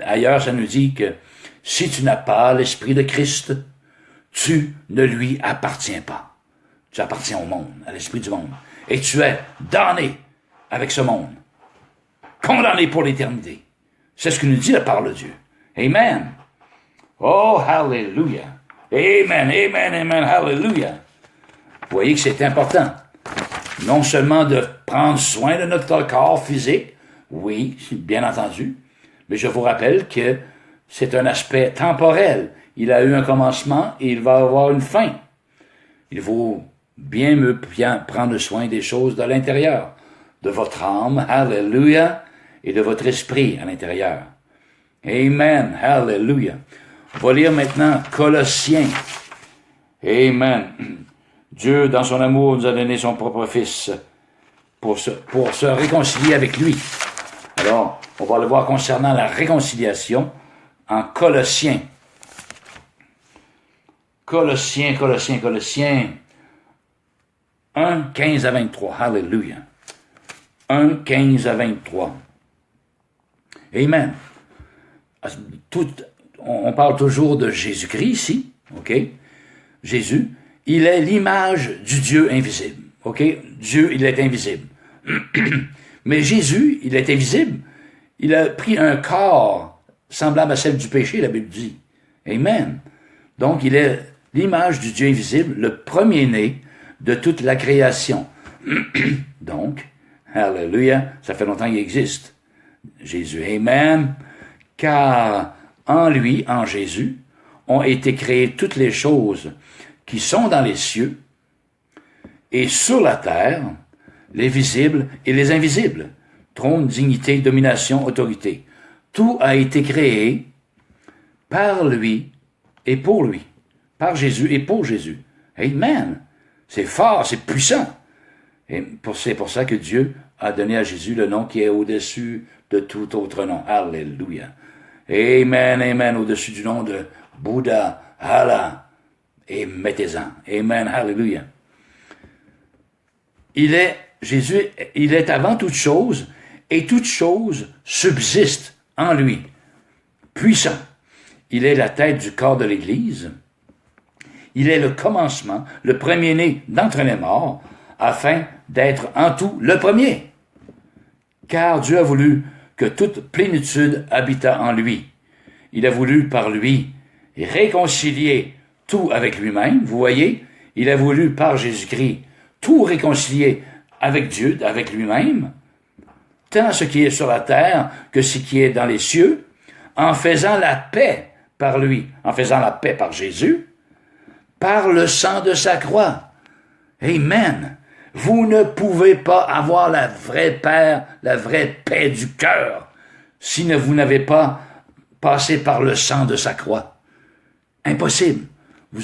Ailleurs, ça nous dit que si tu n'as pas l'esprit de Christ, tu ne lui appartiens pas. Tu appartiens au monde, à l'esprit du monde. Et tu es damné avec ce monde. Condamné pour l'éternité. C'est ce que nous dit la parole de Dieu. Amen. Oh, hallelujah. Amen, amen, amen, hallelujah. Vous voyez que c'est important. Non seulement de prendre soin de notre corps physique, oui, bien entendu, mais je vous rappelle que c'est un aspect temporel il a eu un commencement et il va avoir une fin. Il faut bien prendre soin des choses de l'intérieur, de votre âme, hallelujah, et de votre esprit à l'intérieur. Amen, hallelujah. On va lire maintenant Colossiens. Amen. Dieu, dans son amour, nous a donné son propre Fils pour se réconcilier avec lui. Alors, on va le voir concernant la réconciliation en Colossiens. Colossiens 1, 15 à 23. Hallelujah. 1, 15 à 23. Amen. On parle toujours de Jésus-Christ ici, OK? Jésus, il est l'image du Dieu invisible, OK? Dieu, il est invisible. Mais Jésus, il est invisible. Il a pris un corps semblable à celle du péché, la Bible dit. Amen. Donc, il est l'image du Dieu invisible, le premier-né de toute la création. Donc, hallelujah, ça fait longtemps qu'il existe. Jésus, amen. Car en lui, en Jésus, ont été créées toutes les choses qui sont dans les cieux et sur la terre, les visibles et les invisibles, trône, dignité, domination, autorité. Tout a été créé par lui et pour lui, par Jésus et pour Jésus. Amen. C'est fort, c'est puissant. Et c'est pour ça que Dieu a donné à Jésus le nom qui est au-dessus de tout autre nom. Alléluia. Amen, amen, au-dessus du nom de Bouddha, Allah, et mettez-en. Amen, hallelujah. Jésus, il est avant toute chose, et toute chose subsiste en lui. Puissant. Il est la tête du corps de l'Église. Il est le commencement, le premier-né d'entre les morts, afin d'être en tout le premier. Car Dieu a voulu que toute plénitude habitât en lui. Il a voulu par lui réconcilier tout avec lui-même. Vous voyez, il a voulu par Jésus-Christ tout réconcilier avec Dieu, avec lui-même, tant ce qui est sur la terre que ce qui est dans les cieux, en faisant la paix par lui, en faisant la paix par Jésus, par le sang de sa croix. Amen. Vous ne pouvez pas avoir la vraie paix du cœur si vous n'avez pas passé par le sang de sa croix. Impossible. Vous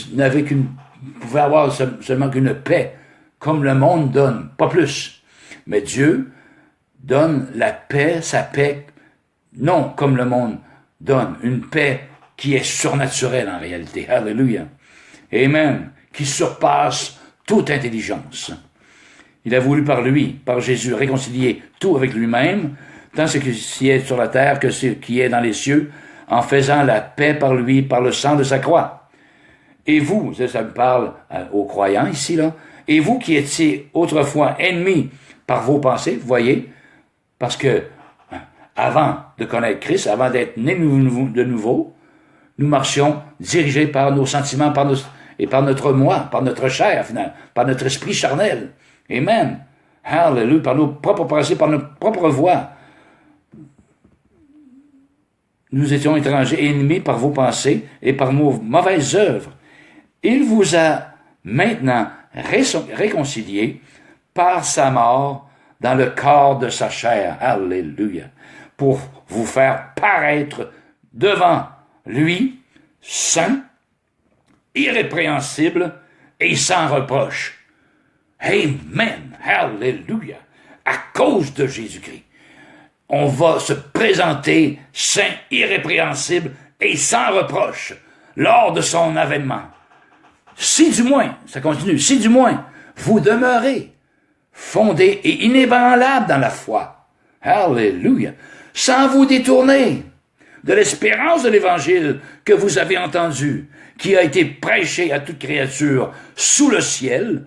pouvez avoir seulement qu'une paix, comme le monde donne, pas plus. Mais Dieu donne la paix, sa paix, non comme le monde donne, une paix qui est surnaturelle en réalité. Alléluia. Amen. Qui surpasse toute intelligence. Il a voulu par lui, par Jésus, réconcilier tout avec lui-même, tant ce qui est sur la terre que ce qui est dans les cieux, en faisant la paix par lui, par le sang de sa croix. Et vous, ça me parle aux croyants ici, là, et vous qui étiez autrefois ennemis par vos pensées, vous voyez, parce que avant de connaître Christ, avant d'être nés de nouveau, nous marchions dirigés par nos sentiments, et par notre moi, par notre chair, finalement, par notre esprit charnel. Amen. Hallelujah. Par nos propres pensées, par notre propre voix. Nous étions étrangers et ennemis par vos pensées et par nos mauvaises œuvres. Il vous a maintenant réconciliés par sa mort dans le corps de sa chair. Alléluia. Pour vous faire paraître devant lui, saint, irrépréhensible et sans reproche. Amen. Hallelujah. À cause de Jésus-Christ, on va se présenter saint, irrépréhensible et sans reproche lors de son avènement. Si du moins, ça continue, si du moins, vous demeurez fondés et inébranlables dans la foi. Hallelujah. Sans vous détourner de l'espérance de l'Évangile que vous avez entendu, qui a été prêché à toute créature sous le ciel,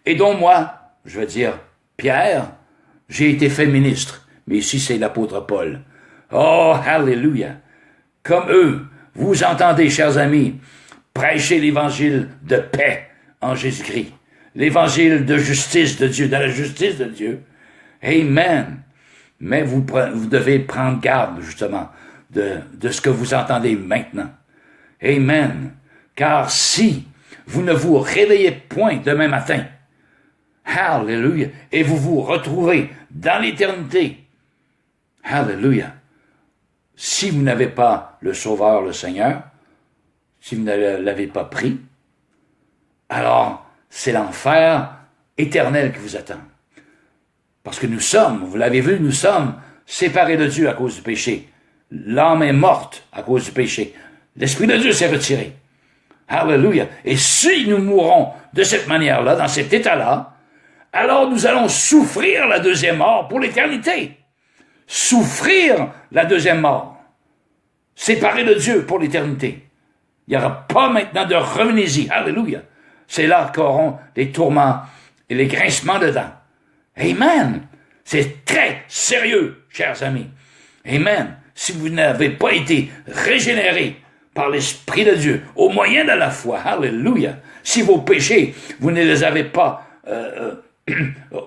et dont moi, je veux dire, Pierre, j'ai été fait ministre, mais ici c'est l'apôtre Paul. Oh, hallelujah! Comme eux, vous entendez, chers amis, prêcher l'évangile de paix en Jésus-Christ, l'évangile de justice de Dieu, de la justice de Dieu. Amen! Mais vous devez prendre garde, justement, de ce que vous entendez maintenant. Amen. Car si vous ne vous réveillez point demain matin, Alléluia, et vous vous retrouvez dans l'éternité, Alléluia, si vous n'avez pas le Sauveur, le Seigneur, si vous ne l'avez pas pris, alors c'est l'enfer éternel qui vous attend. Parce que nous sommes, vous l'avez vu, nous sommes séparés de Dieu à cause du péché. L'âme est morte à cause du péché. L'Esprit de Dieu s'est retiré. Alléluia. Et si nous mourons de cette manière-là, dans cet état-là, alors nous allons souffrir la deuxième mort pour l'éternité. Souffrir la deuxième mort. Séparés de Dieu pour l'éternité. Il n'y aura pas maintenant de revenez-y. Alléluia. C'est là qu'auront les tourments et les grincements de dents. Amen. C'est très sérieux, chers amis. Amen. Si vous n'avez pas été régénéré par l'Esprit de Dieu, au moyen de la foi, alléluia, si vos péchés, vous ne les avez pas,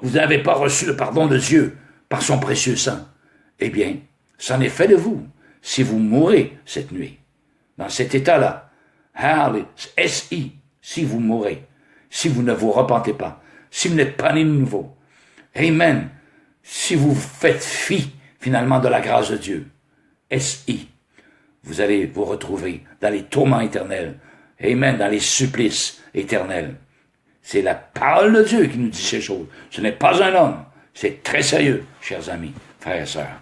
vous n'avez pas reçu le pardon de Dieu par son précieux sang, eh bien, c'en est fait de vous, si vous mourrez cette nuit, dans cet état-là, S-I, si vous mourrez, si vous ne vous repentez pas, si vous n'êtes pas né de nouveau, amen, si vous faites fi, finalement, de la grâce de Dieu, S-I, vous allez vous retrouver dans les tourments éternels, amen, dans les supplices éternels. C'est la parole de Dieu qui nous dit ces choses. Ce n'est pas un homme. C'est très sérieux, chers amis, frères et sœurs.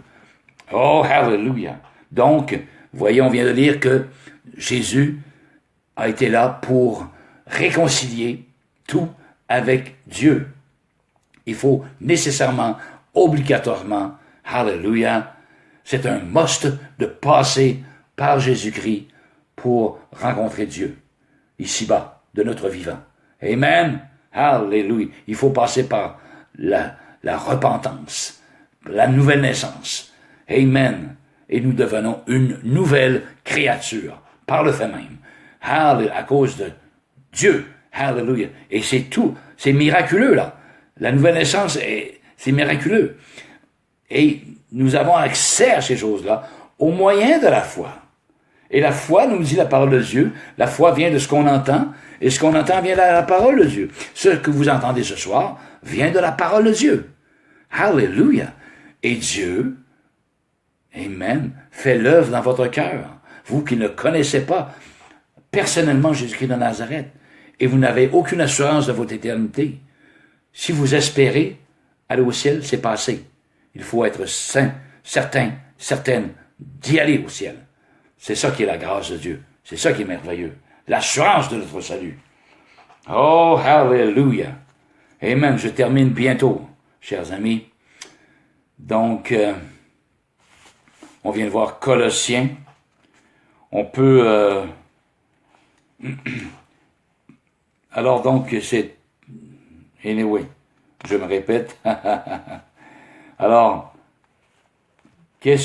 Oh, hallelujah. Donc, voyez, on vient de lire que Jésus a été là pour réconcilier tout avec Dieu. Il faut nécessairement, obligatoirement, hallelujah, c'est un must de passer par Jésus-Christ pour rencontrer Dieu, ici-bas, de notre vivant. Amen. Alléluia. Il faut passer par la repentance, la nouvelle naissance. Amen. Et nous devenons une nouvelle créature, par le fait même. Alléluia. À cause de Dieu. Alléluia. Et c'est tout. C'est miraculeux, là. La nouvelle naissance, c'est miraculeux. Et nous avons accès à ces choses-là au moyen de la foi. Et la foi, nous dit la parole de Dieu, la foi vient de ce qu'on entend, et ce qu'on entend vient de la parole de Dieu. Ce que vous entendez ce soir vient de la parole de Dieu. Alléluia. Et Dieu, amen, fait l'œuvre dans votre cœur. Vous qui ne connaissez pas personnellement Jésus-Christ de Nazareth, et vous n'avez aucune assurance de votre éternité. Si vous espérez aller au ciel, c'est passé. Il faut être certaine d'y aller au ciel. C'est ça qui est la grâce de Dieu. C'est ça qui est merveilleux. L'assurance de notre salut. Oh, hallelujah. Amen. Je termine bientôt, chers amis. Donc, on vient de voir Colossiens. On peut... Alors, donc, c'est... Anyway, je me répète. Alors, quelle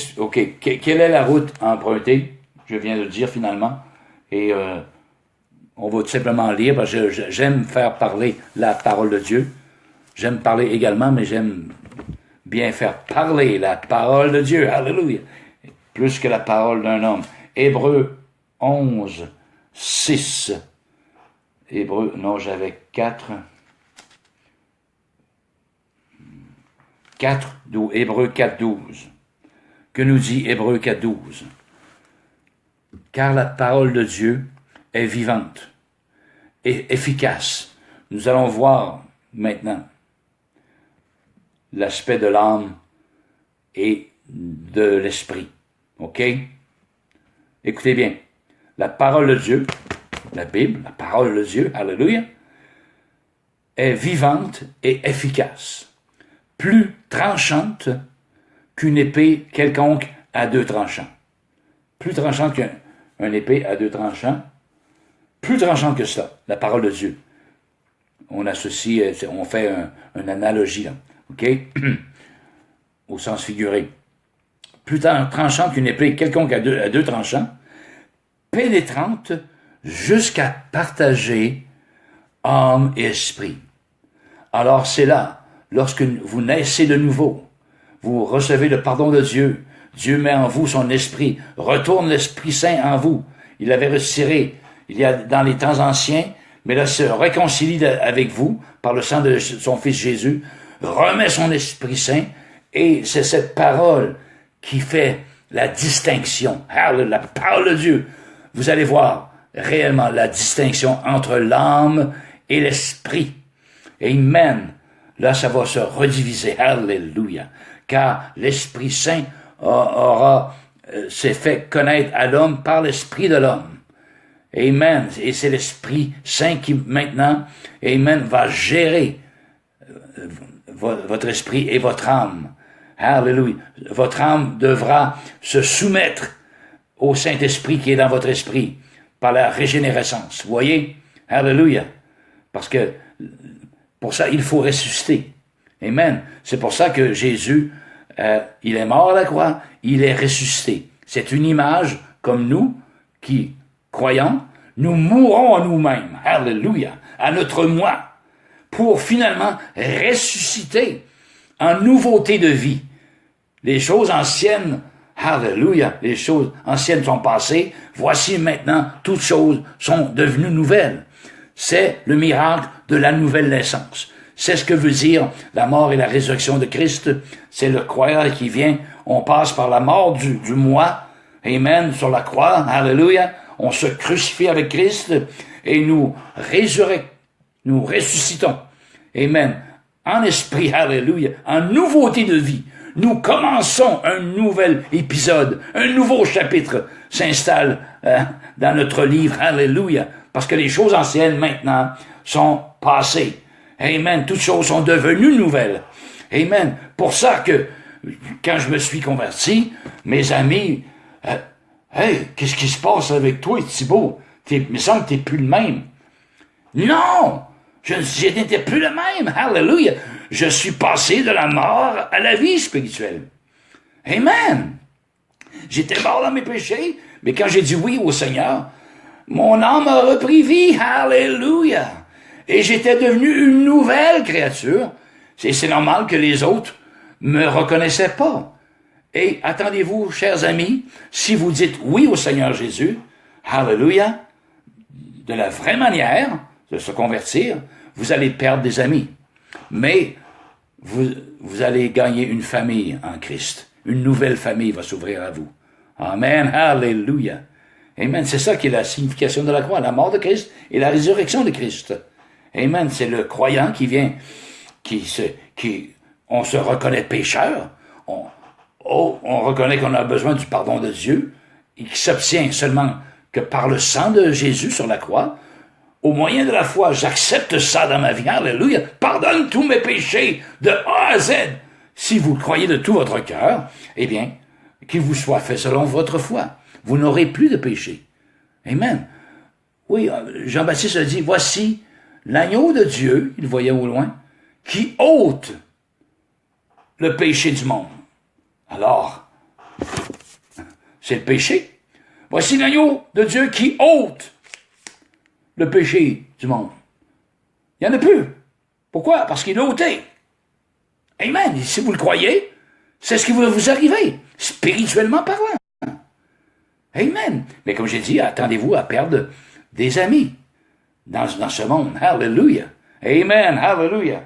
est la route à emprunter? Je viens de le dire finalement. Et on va tout simplement lire, parce que j'aime faire parler la parole de Dieu. J'aime parler également, mais j'aime bien faire parler la parole de Dieu. Alléluia. Plus que la parole d'un homme. Hébreux 11, 6. Hébreux, non, j'avais 4. Hébreux 4, 12. Que nous dit Hébreux 4, 12? Car la parole de Dieu est vivante et efficace. Nous allons voir maintenant l'aspect de l'âme et de l'esprit. OK? Écoutez bien. La parole de Dieu, la Bible, la parole de Dieu, alléluia, est vivante et efficace. Plus tranchante qu'une épée quelconque à deux tranchants. Plus tranchante qu'une épée à deux tranchants. Plus tranchante que ça, la parole de Dieu. On associe, on fait une analogie, là. OK? Au sens figuré. Plus tranchante qu'une épée quelconque à deux tranchants. Pénétrante jusqu'à partager âme et esprit. Alors c'est là, lorsque vous naissez de nouveau, vous recevez le pardon de Dieu, Dieu met en vous son esprit, retourne l'Esprit Saint en vous, il l'avait retiré il y a dans les temps anciens, mais là se réconcilie avec vous par le sang de son Fils Jésus, remet son Esprit Saint, et c'est cette parole qui fait la distinction. La parole de Dieu. Vous allez voir réellement la distinction entre l'âme et l'esprit. Amen. Là, ça va se rediviser. Alléluia. Car l'Esprit Saint s'est fait connaître à l'homme par l'Esprit de l'homme. Amen. Et c'est l'Esprit Saint qui, maintenant, Amen, va gérer votre esprit et votre âme. Alléluia. Votre âme devra se soumettre au Saint-Esprit qui est dans votre esprit par la régénérescence. Vous voyez? Alléluia. Parce que pour ça, il faut ressusciter. Amen. C'est pour ça que Jésus, il est mort à la croix, il est ressuscité. C'est une image comme nous qui, croyants, nous mourons en nous-mêmes. Alléluia. À notre moi. Pour finalement ressusciter en nouveauté de vie. Les choses anciennes, alléluia, les choses anciennes sont passées, voici maintenant, toutes choses sont devenues nouvelles. C'est le miracle de la nouvelle naissance. C'est ce que veut dire la mort et la résurrection de Christ. C'est le croyant qui vient, on passe par la mort du moi, amen, sur la croix, alléluia, on se crucifie avec Christ et nous ressuscitons, amen, en esprit, alléluia, en nouveauté de vie. Nous commençons un nouvel épisode, un nouveau chapitre s'installe dans notre livre, alléluia, parce que les choses anciennes maintenant sont passées. Amen, toutes choses sont devenues nouvelles. Amen. Pour ça que, quand je me suis converti, mes amis, hey, qu'est-ce qui se passe avec toi, Thibault? Il me semble que t'es plus le même. Non! Je n'étais plus le même. Alléluia. Je suis passé de la mort à la vie spirituelle. Amen. J'étais mort dans mes péchés, mais quand j'ai dit oui au Seigneur, mon âme a repris vie. Alléluia. Et j'étais devenu une nouvelle créature. C'est normal que les autres me reconnaissaient pas. Et attendez-vous, chers amis, si vous dites oui au Seigneur Jésus, alléluia, de la vraie manière de se convertir, vous allez perdre des amis. Mais vous allez gagner une famille en Christ. Une nouvelle famille va s'ouvrir à vous. Amen, alléluia. Amen, c'est ça qui est la signification de la croix, la mort de Christ et la résurrection de Christ. Amen, c'est le croyant qui vient, on se reconnaît pécheur, on reconnaît qu'on a besoin du pardon de Dieu, et qui s'obtient seulement que par le sang de Jésus sur la croix. Au moyen de la foi, j'accepte ça dans ma vie. Alléluia. Pardonne tous mes péchés de A à Z. Si vous le croyez de tout votre cœur, eh bien, qu'il vous soit fait selon votre foi. Vous n'aurez plus de péché. Amen. Oui, Jean-Baptiste a dit, voici l'agneau de Dieu, il voyait au loin, qui ôte le péché du monde. Alors, c'est le péché. Voici l'agneau de Dieu qui ôte le péché du monde. Il n'y en a plus. Pourquoi? Parce qu'il l'a ôté. Amen. Et si vous le croyez, c'est ce qui va vous arriver, spirituellement parlant. Amen. Mais comme j'ai dit, attendez-vous à perdre des amis dans ce monde. Alléluia. Amen. Alléluia.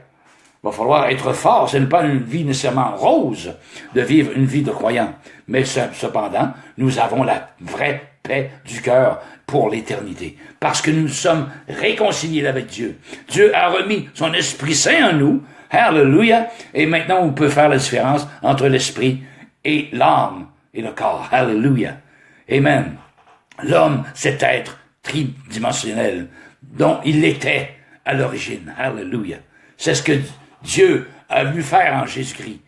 Il va falloir être fort. Ce n'est pas une vie nécessairement rose de vivre une vie de croyant. Mais cependant, nous avons la vraie paix du cœur pour l'éternité. Parce que nous sommes réconciliés avec Dieu. Dieu a remis son Esprit Saint en nous. Alléluia. Et maintenant, on peut faire la différence entre l'esprit et l'âme et le corps. Alléluia. Amen. L'homme, cet être tridimensionnel dont il était à l'origine. Alléluia. C'est ce que Dieu a voulu faire en Jésus-Christ.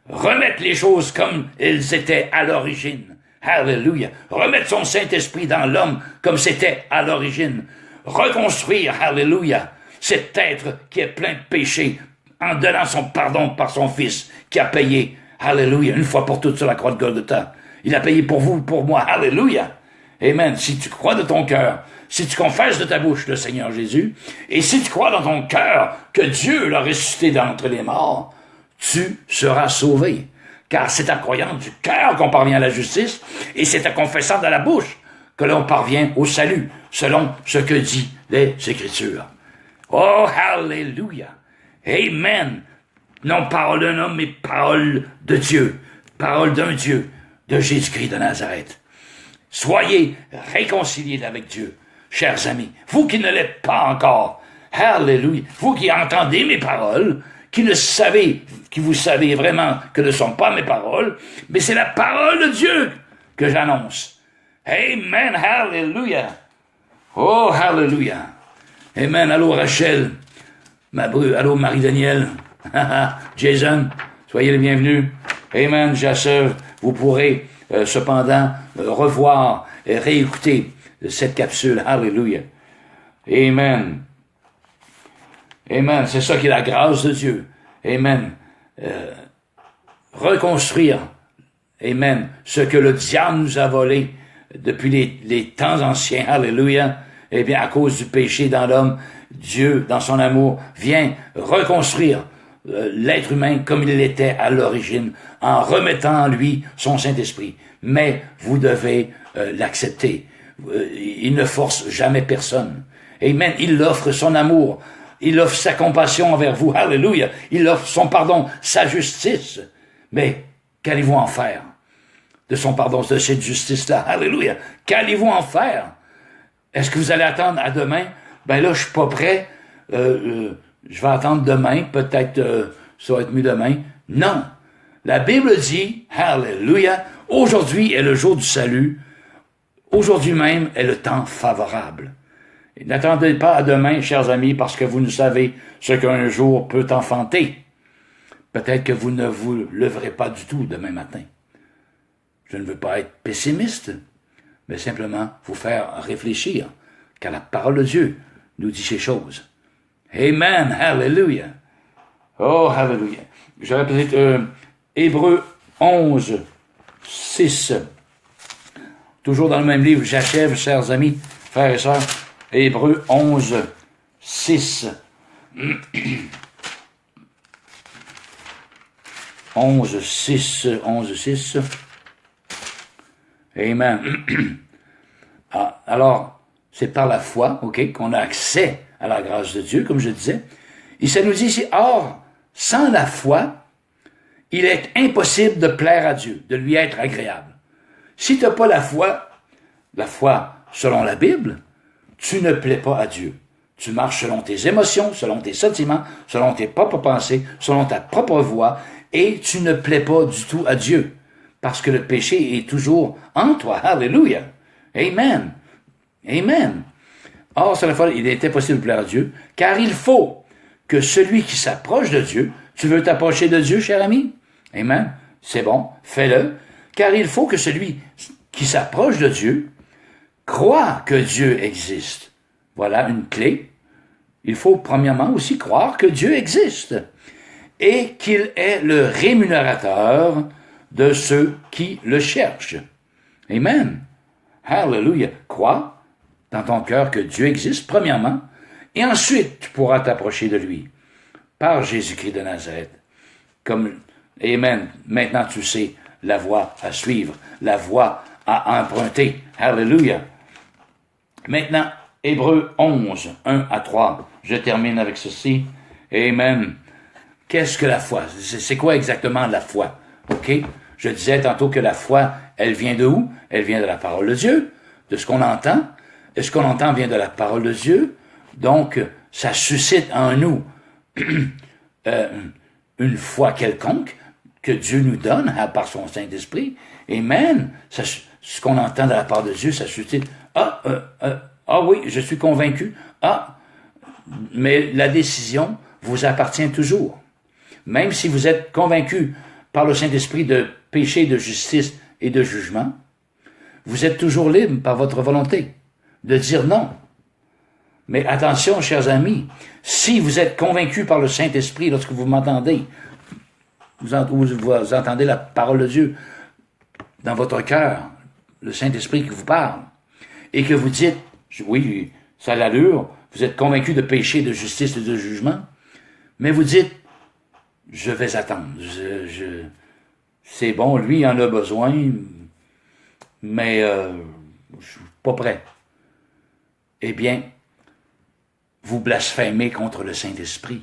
Remettre les choses comme elles étaient à l'origine. Alléluia. Remettre son Saint-Esprit dans l'homme comme c'était à l'origine. Reconstruire, alléluia, cet être qui est plein de péchés en donnant son pardon par son Fils qui a payé, alléluia, une fois pour toutes sur la croix de Golgotha. Il a payé pour vous, pour moi, alléluia. Amen. Si tu crois de ton cœur, si tu confesses de ta bouche le Seigneur Jésus, et si tu crois dans ton cœur que Dieu l'a ressuscité d'entre les morts, tu seras sauvé. Car c'est en croyant du cœur qu'on parvient à la justice, et c'est en confessant de la bouche que l'on parvient au salut, selon ce que dit les Écritures. Oh, hallelujah! Amen! Non parole d'un homme, mais parole de Dieu. Parole d'un Dieu, de Jésus-Christ de Nazareth. Soyez réconciliés avec Dieu, chers amis. Vous qui ne l'êtes pas encore. Hallelujah! Vous qui entendez mes paroles, qui vous savez vraiment que ne sont pas mes paroles, mais c'est la parole de Dieu que j'annonce. Amen! Hallelujah! Oh, hallelujah! Amen! Allô, Rachel. Allô, Marie-Danielle. Jason, soyez les bienvenus. Amen, Jasser. Vous pourrez cependant revoir et réécouter cette capsule. Hallelujah. Amen. Amen. C'est ça qui est la grâce de Dieu. Amen. Reconstruire. Amen. Ce que le diable nous a volé depuis les temps anciens. Hallelujah. Eh bien, à cause du péché dans l'homme, Dieu, dans son amour, vient reconstruire l'être humain comme il l'était à l'origine, en remettant en lui son Saint-Esprit. Mais vous devez l'accepter. Il ne force jamais personne. Amen. Il offre son amour. Il offre sa compassion envers vous. Alléluia. Il offre son pardon, sa justice. Mais qu'allez-vous en faire de son pardon, de cette justice-là? Alléluia. Qu'allez-vous en faire? Est-ce que vous allez attendre à demain? Ben là, je suis pas prêt. Je vais attendre demain. Peut-être ça va être mieux demain. Non. La Bible dit, Alléluia, aujourd'hui est le jour du salut. Aujourd'hui même est le temps favorable. Et n'attendez pas à demain, chers amis, parce que vous ne savez ce qu'un jour peut enfanter. Peut-être que vous ne vous leverez pas du tout demain matin. Je ne veux pas être pessimiste, mais simplement vous faire réfléchir, car la parole de Dieu nous dit ces choses. Amen, hallelujah. Oh, hallelujah. Je répète, Hébreux 11, 6. Toujours dans le même livre, j'achève, chers amis, frères et sœurs. Hébreux 11, 6. 11, 6, 11, 6. Amen. Alors, c'est par la foi, ok, qu'on a accès à la grâce de Dieu, comme je disais. Et ça nous dit ici, or, sans la foi, il est impossible de plaire à Dieu, de lui être agréable. Si tu n'as pas la foi selon la Bible, tu ne plais pas à Dieu. Tu marches selon tes émotions, selon tes sentiments, selon tes propres pensées, selon ta propre voix, et tu ne plais pas du tout à Dieu. Parce que le péché est toujours en toi. Alléluia. Amen. Amen. Or, c'est la foi, il est impossible de plaire à Dieu, car il faut que celui qui s'approche de Dieu, tu veux t'approcher de Dieu, cher ami? Amen. C'est bon, fais-le. Car il faut que celui qui s'approche de Dieu croit que Dieu existe. Voilà une clé. Il faut premièrement aussi croire que Dieu existe et qu'il est le rémunérateur de ceux qui le cherchent. Amen. Hallelujah. Crois dans ton cœur que Dieu existe, premièrement, et ensuite tu pourras t'approcher de lui par Jésus-Christ de Nazareth. Amen. Maintenant tu sais la voie à suivre, la voie à emprunter. Hallelujah. Maintenant, Hébreux 11, 1 à 3. Je termine avec ceci. Amen. Qu'est-ce que la foi? C'est quoi exactement la foi? OK? Je disais tantôt que la foi, elle vient de où? Elle vient de la parole de Dieu, de ce qu'on entend. Et ce qu'on entend vient de la parole de Dieu. Donc, ça suscite en nous une foi quelconque que Dieu nous donne par son Saint-Esprit. Amen. Ce qu'on entend de la part de Dieu, ça suscite oui, je suis convaincu. Mais la décision vous appartient toujours. Même si vous êtes convaincu par le Saint-Esprit de péché, de justice et de jugement, vous êtes toujours libre par votre volonté de dire non. Mais attention, chers amis, si vous êtes convaincu par le Saint-Esprit lorsque vous m'entendez, vous entendez la parole de Dieu dans votre cœur, le Saint-Esprit qui vous parle, et que vous dites, oui, ça a l'allure, vous êtes convaincu de péché, de justice et de jugement, mais vous dites, je vais attendre, c'est bon, lui il en a besoin, mais pas prêt. Eh bien, vous blasphémez contre le Saint-Esprit.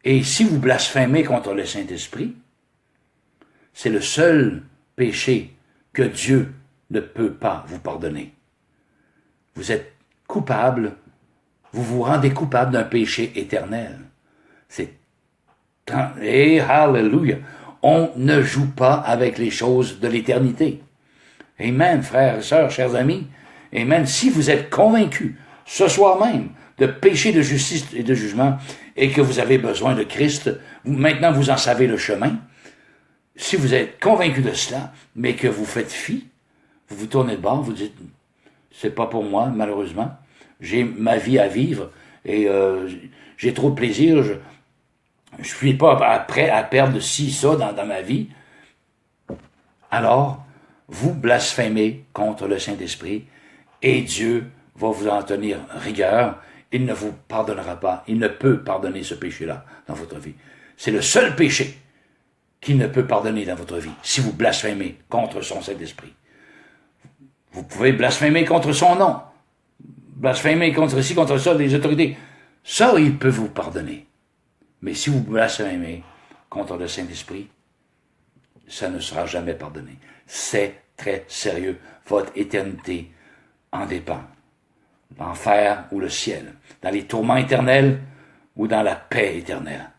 Et si vous blasphémez contre le Saint-Esprit, c'est le seul péché que Dieu ne peut pas vous pardonner. Vous êtes coupable, vous vous rendez coupable d'un péché éternel. Et hallelujah, on ne joue pas avec les choses de l'éternité. Amen, frères et sœurs, chers amis. Amen. Si vous êtes convaincus ce soir même de péché, de justice et de jugement, et que vous avez besoin de Christ, maintenant vous en savez le chemin. Si vous êtes convaincu de cela, mais que vous faites fi, vous vous tournez de bord, vous dites, c'est pas pour moi, malheureusement. J'ai ma vie à vivre et j'ai trop de plaisir. Je suis pas prêt à perdre ci, ça dans ma vie. Alors, vous blasphémez contre le Saint-Esprit et Dieu va vous en tenir rigueur. Il ne vous pardonnera pas. Il ne peut pardonner ce péché-là dans votre vie. C'est le seul péché qu'il ne peut pardonner dans votre vie, si vous blasphémez contre son Saint-Esprit. Vous pouvez blasphémer contre son nom, blasphémer contre ci, contre ça, les autorités. Ça, il peut vous pardonner. Mais si vous blasphémez contre le Saint-Esprit, ça ne sera jamais pardonné. C'est très sérieux. Votre éternité en dépend. L'enfer ou le ciel. Dans les tourments éternels ou dans la paix éternelle.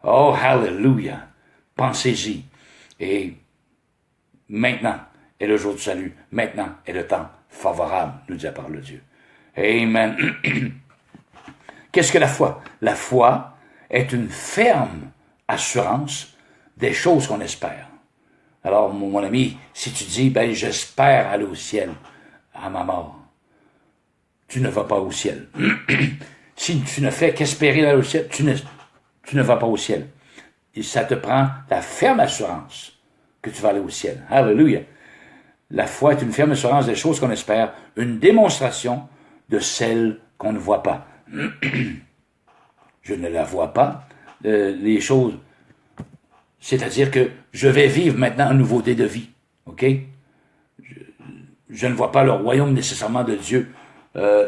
Oh, hallelujah! Pensez-y. Et maintenant est le jour du salut. Maintenant est le temps favorable, nous dit la parole de Dieu. Amen. Qu'est-ce que la foi? La foi est une ferme assurance des choses qu'on espère. Alors, mon ami, si tu dis, ben, j'espère aller au ciel à ma mort, tu ne vas pas au ciel. Si tu ne fais qu'espérer aller au ciel, tu ne vas pas au ciel. Et ça te prend la ferme assurance que tu vas aller au ciel. Alléluia. La foi est une ferme assurance des choses qu'on espère, une démonstration de celles qu'on ne voit pas. Je ne la vois pas, les choses. C'est-à-dire que je vais vivre maintenant une nouveauté de vie. OK? Je ne vois pas le royaume nécessairement de Dieu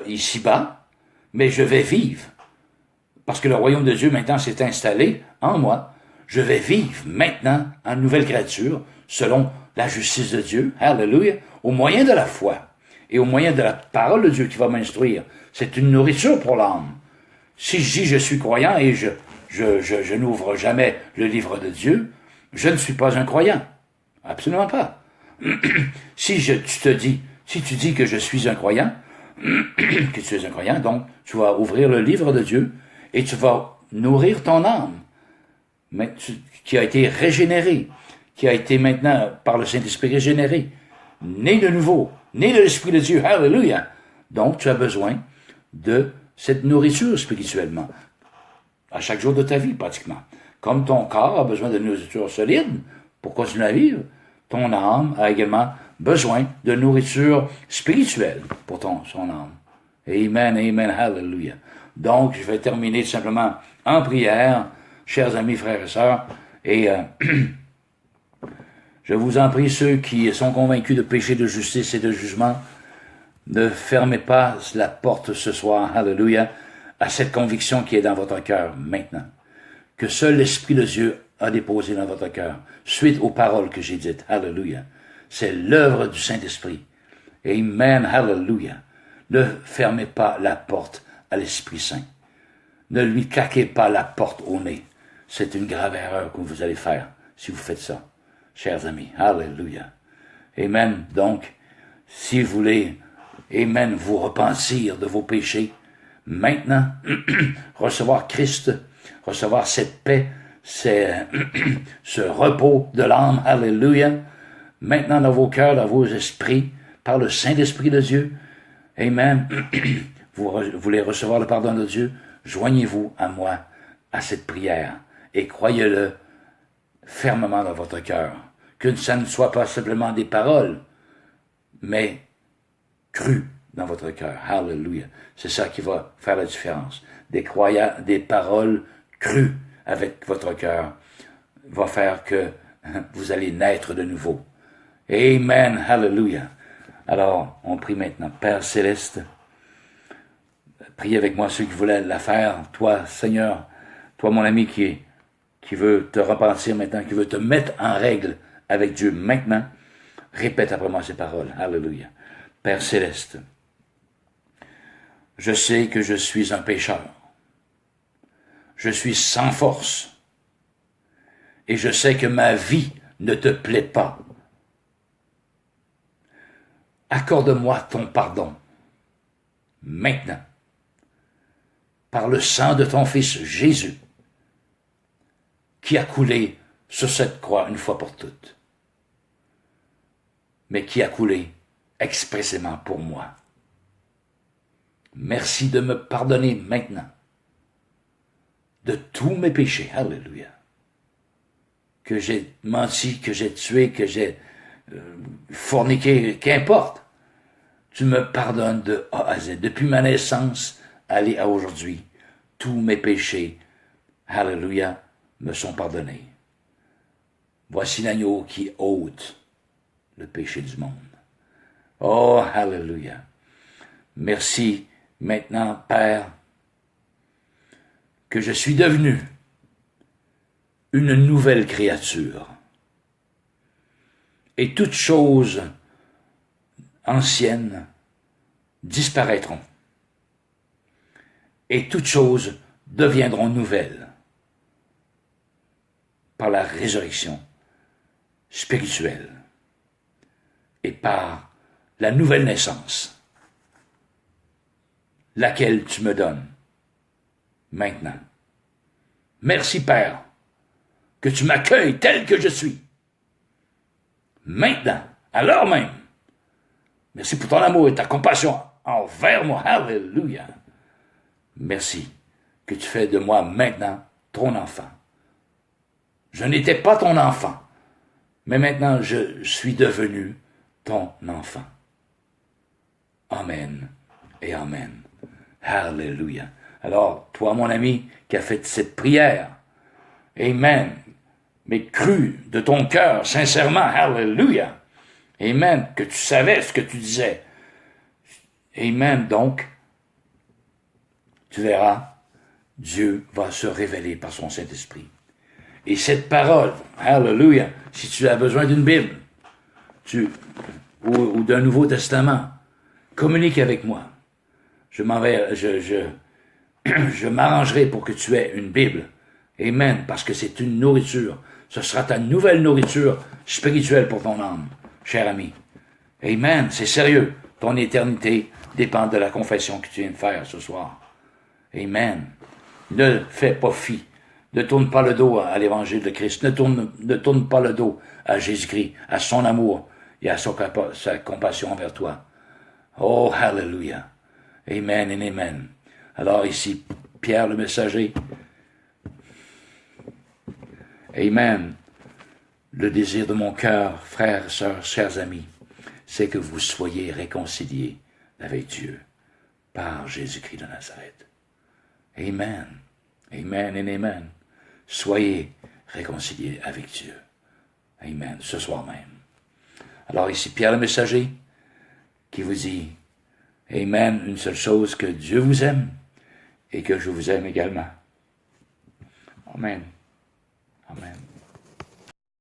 ici-bas, mais je vais vivre. Parce que le royaume de Dieu maintenant s'est installé en moi. Je vais vivre maintenant en nouvelle créature, selon la justice de Dieu, hallelujah, au moyen de la foi et au moyen de la parole de Dieu qui va m'instruire. C'est une nourriture pour l'âme. Si je dis je suis croyant et je n'ouvre jamais le livre de Dieu, je ne suis pas un croyant. Absolument pas. Si tu dis que je suis un croyant, que tu es un croyant, donc tu vas ouvrir le livre de Dieu et tu vas nourrir ton âme, qui a été régénérée, qui a été maintenant par le Saint-Esprit régénérée, né de nouveau, né de l'Esprit de Dieu, hallelujah. Donc tu as besoin de cette nourriture spirituellement, à chaque jour de ta vie pratiquement. Comme ton corps a besoin de nourriture solide pour continuer à vivre, ton âme a également besoin de nourriture spirituelle pour son âme. Amen, amen, hallelujah. Donc, je vais terminer tout simplement en prière, chers amis, frères et sœurs, et je vous en prie, ceux qui sont convaincus de péché, de justice et de jugement, ne fermez pas la porte ce soir, hallelujah, à cette conviction qui est dans votre cœur maintenant, que seul l'Esprit de Dieu a déposé dans votre cœur, suite aux paroles que j'ai dites, hallelujah. C'est l'œuvre du Saint-Esprit. Amen, hallelujah. Ne fermez pas la porte à l'Esprit Saint. Ne lui claquez pas la porte au nez. C'est une grave erreur que vous allez faire si vous faites ça, chers amis. Alléluia. Amen. Donc, si vous voulez, amen, vous repentir de vos péchés, maintenant, recevoir Christ, recevoir cette paix, ce repos de l'âme, alléluia, maintenant dans vos cœurs, dans vos esprits, par le Saint-Esprit de Dieu, amen, vous voulez recevoir le pardon de Dieu, joignez-vous à moi, à cette prière, et croyez-le fermement dans votre cœur, que ça ne soit pas simplement des paroles, mais cru dans votre cœur. Hallelujah. C'est ça qui va faire la différence. Des paroles crues avec votre cœur va faire que vous allez naître de nouveau. Amen. Hallelujah. Alors, on prie maintenant. Père Céleste, priez avec moi ceux qui voulaient la faire. Toi, Seigneur, toi, mon ami qui veut te repentir maintenant, qui veut te mettre en règle avec Dieu maintenant, répète après moi ces paroles. Alléluia. Père Céleste, je sais que je suis un pécheur. Je suis sans force. Et je sais que ma vie ne te plaît pas. Accorde-moi ton pardon. Maintenant. Par le sang de ton Fils Jésus, qui a coulé sur cette croix une fois pour toutes, mais qui a coulé expressément pour moi. Merci de me pardonner maintenant de tous mes péchés. Alléluia. Que j'ai menti, que j'ai tué, que j'ai forniqué, qu'importe. Tu me pardonnes de A à Z. Depuis ma naissance, aller à aujourd'hui, tous mes péchés, alléluia, me sont pardonnés. Voici l'agneau qui ôte le péché du monde. Oh, alléluia. Merci maintenant, Père, que je suis devenu une nouvelle créature. Et toutes choses anciennes disparaîtront. Et toutes choses deviendront nouvelles par la résurrection spirituelle et par la nouvelle naissance, laquelle tu me donnes maintenant. Merci, Père, que tu m'accueilles tel que je suis. Maintenant, à l'heure même. Merci pour ton amour et ta compassion envers moi. Alléluia. Merci que tu fais de moi maintenant ton enfant. Je n'étais pas ton enfant, mais maintenant je suis devenu ton enfant. Amen et amen. Alléluia. Alors, toi, mon ami, qui as fait cette prière, amen, mais cru de ton cœur, sincèrement, alléluia, amen, que tu savais ce que tu disais, amen, donc, tu verras, Dieu va se révéler par son Saint-Esprit. Et cette parole, alléluia, si tu as besoin d'une Bible, ou d'un Nouveau Testament, communique avec moi. Je m'arrangerai pour que tu aies une Bible. Amen, parce que c'est une nourriture. Ce sera ta nouvelle nourriture spirituelle pour ton âme, cher ami. Amen, c'est sérieux. Ton éternité dépend de la confession que tu viens de faire ce soir. Amen. Ne fais pas fi. Ne tourne pas le dos à l'évangile de Christ. Ne tourne pas le dos à Jésus-Christ, à son amour et à sa compassion envers toi. Oh, hallelujah. Amen et amen. Alors ici, Pierre le messager. Amen. Le désir de mon cœur, frères, sœurs, chers amis, c'est que vous soyez réconciliés avec Dieu par Jésus-Christ de Nazareth. Amen. Amen et amen. Soyez réconciliés avec Dieu. Amen. Ce soir même. Alors ici, Pierre le messager, qui vous dit, Amen, une seule chose, que Dieu vous aime et que je vous aime également. Amen. Amen.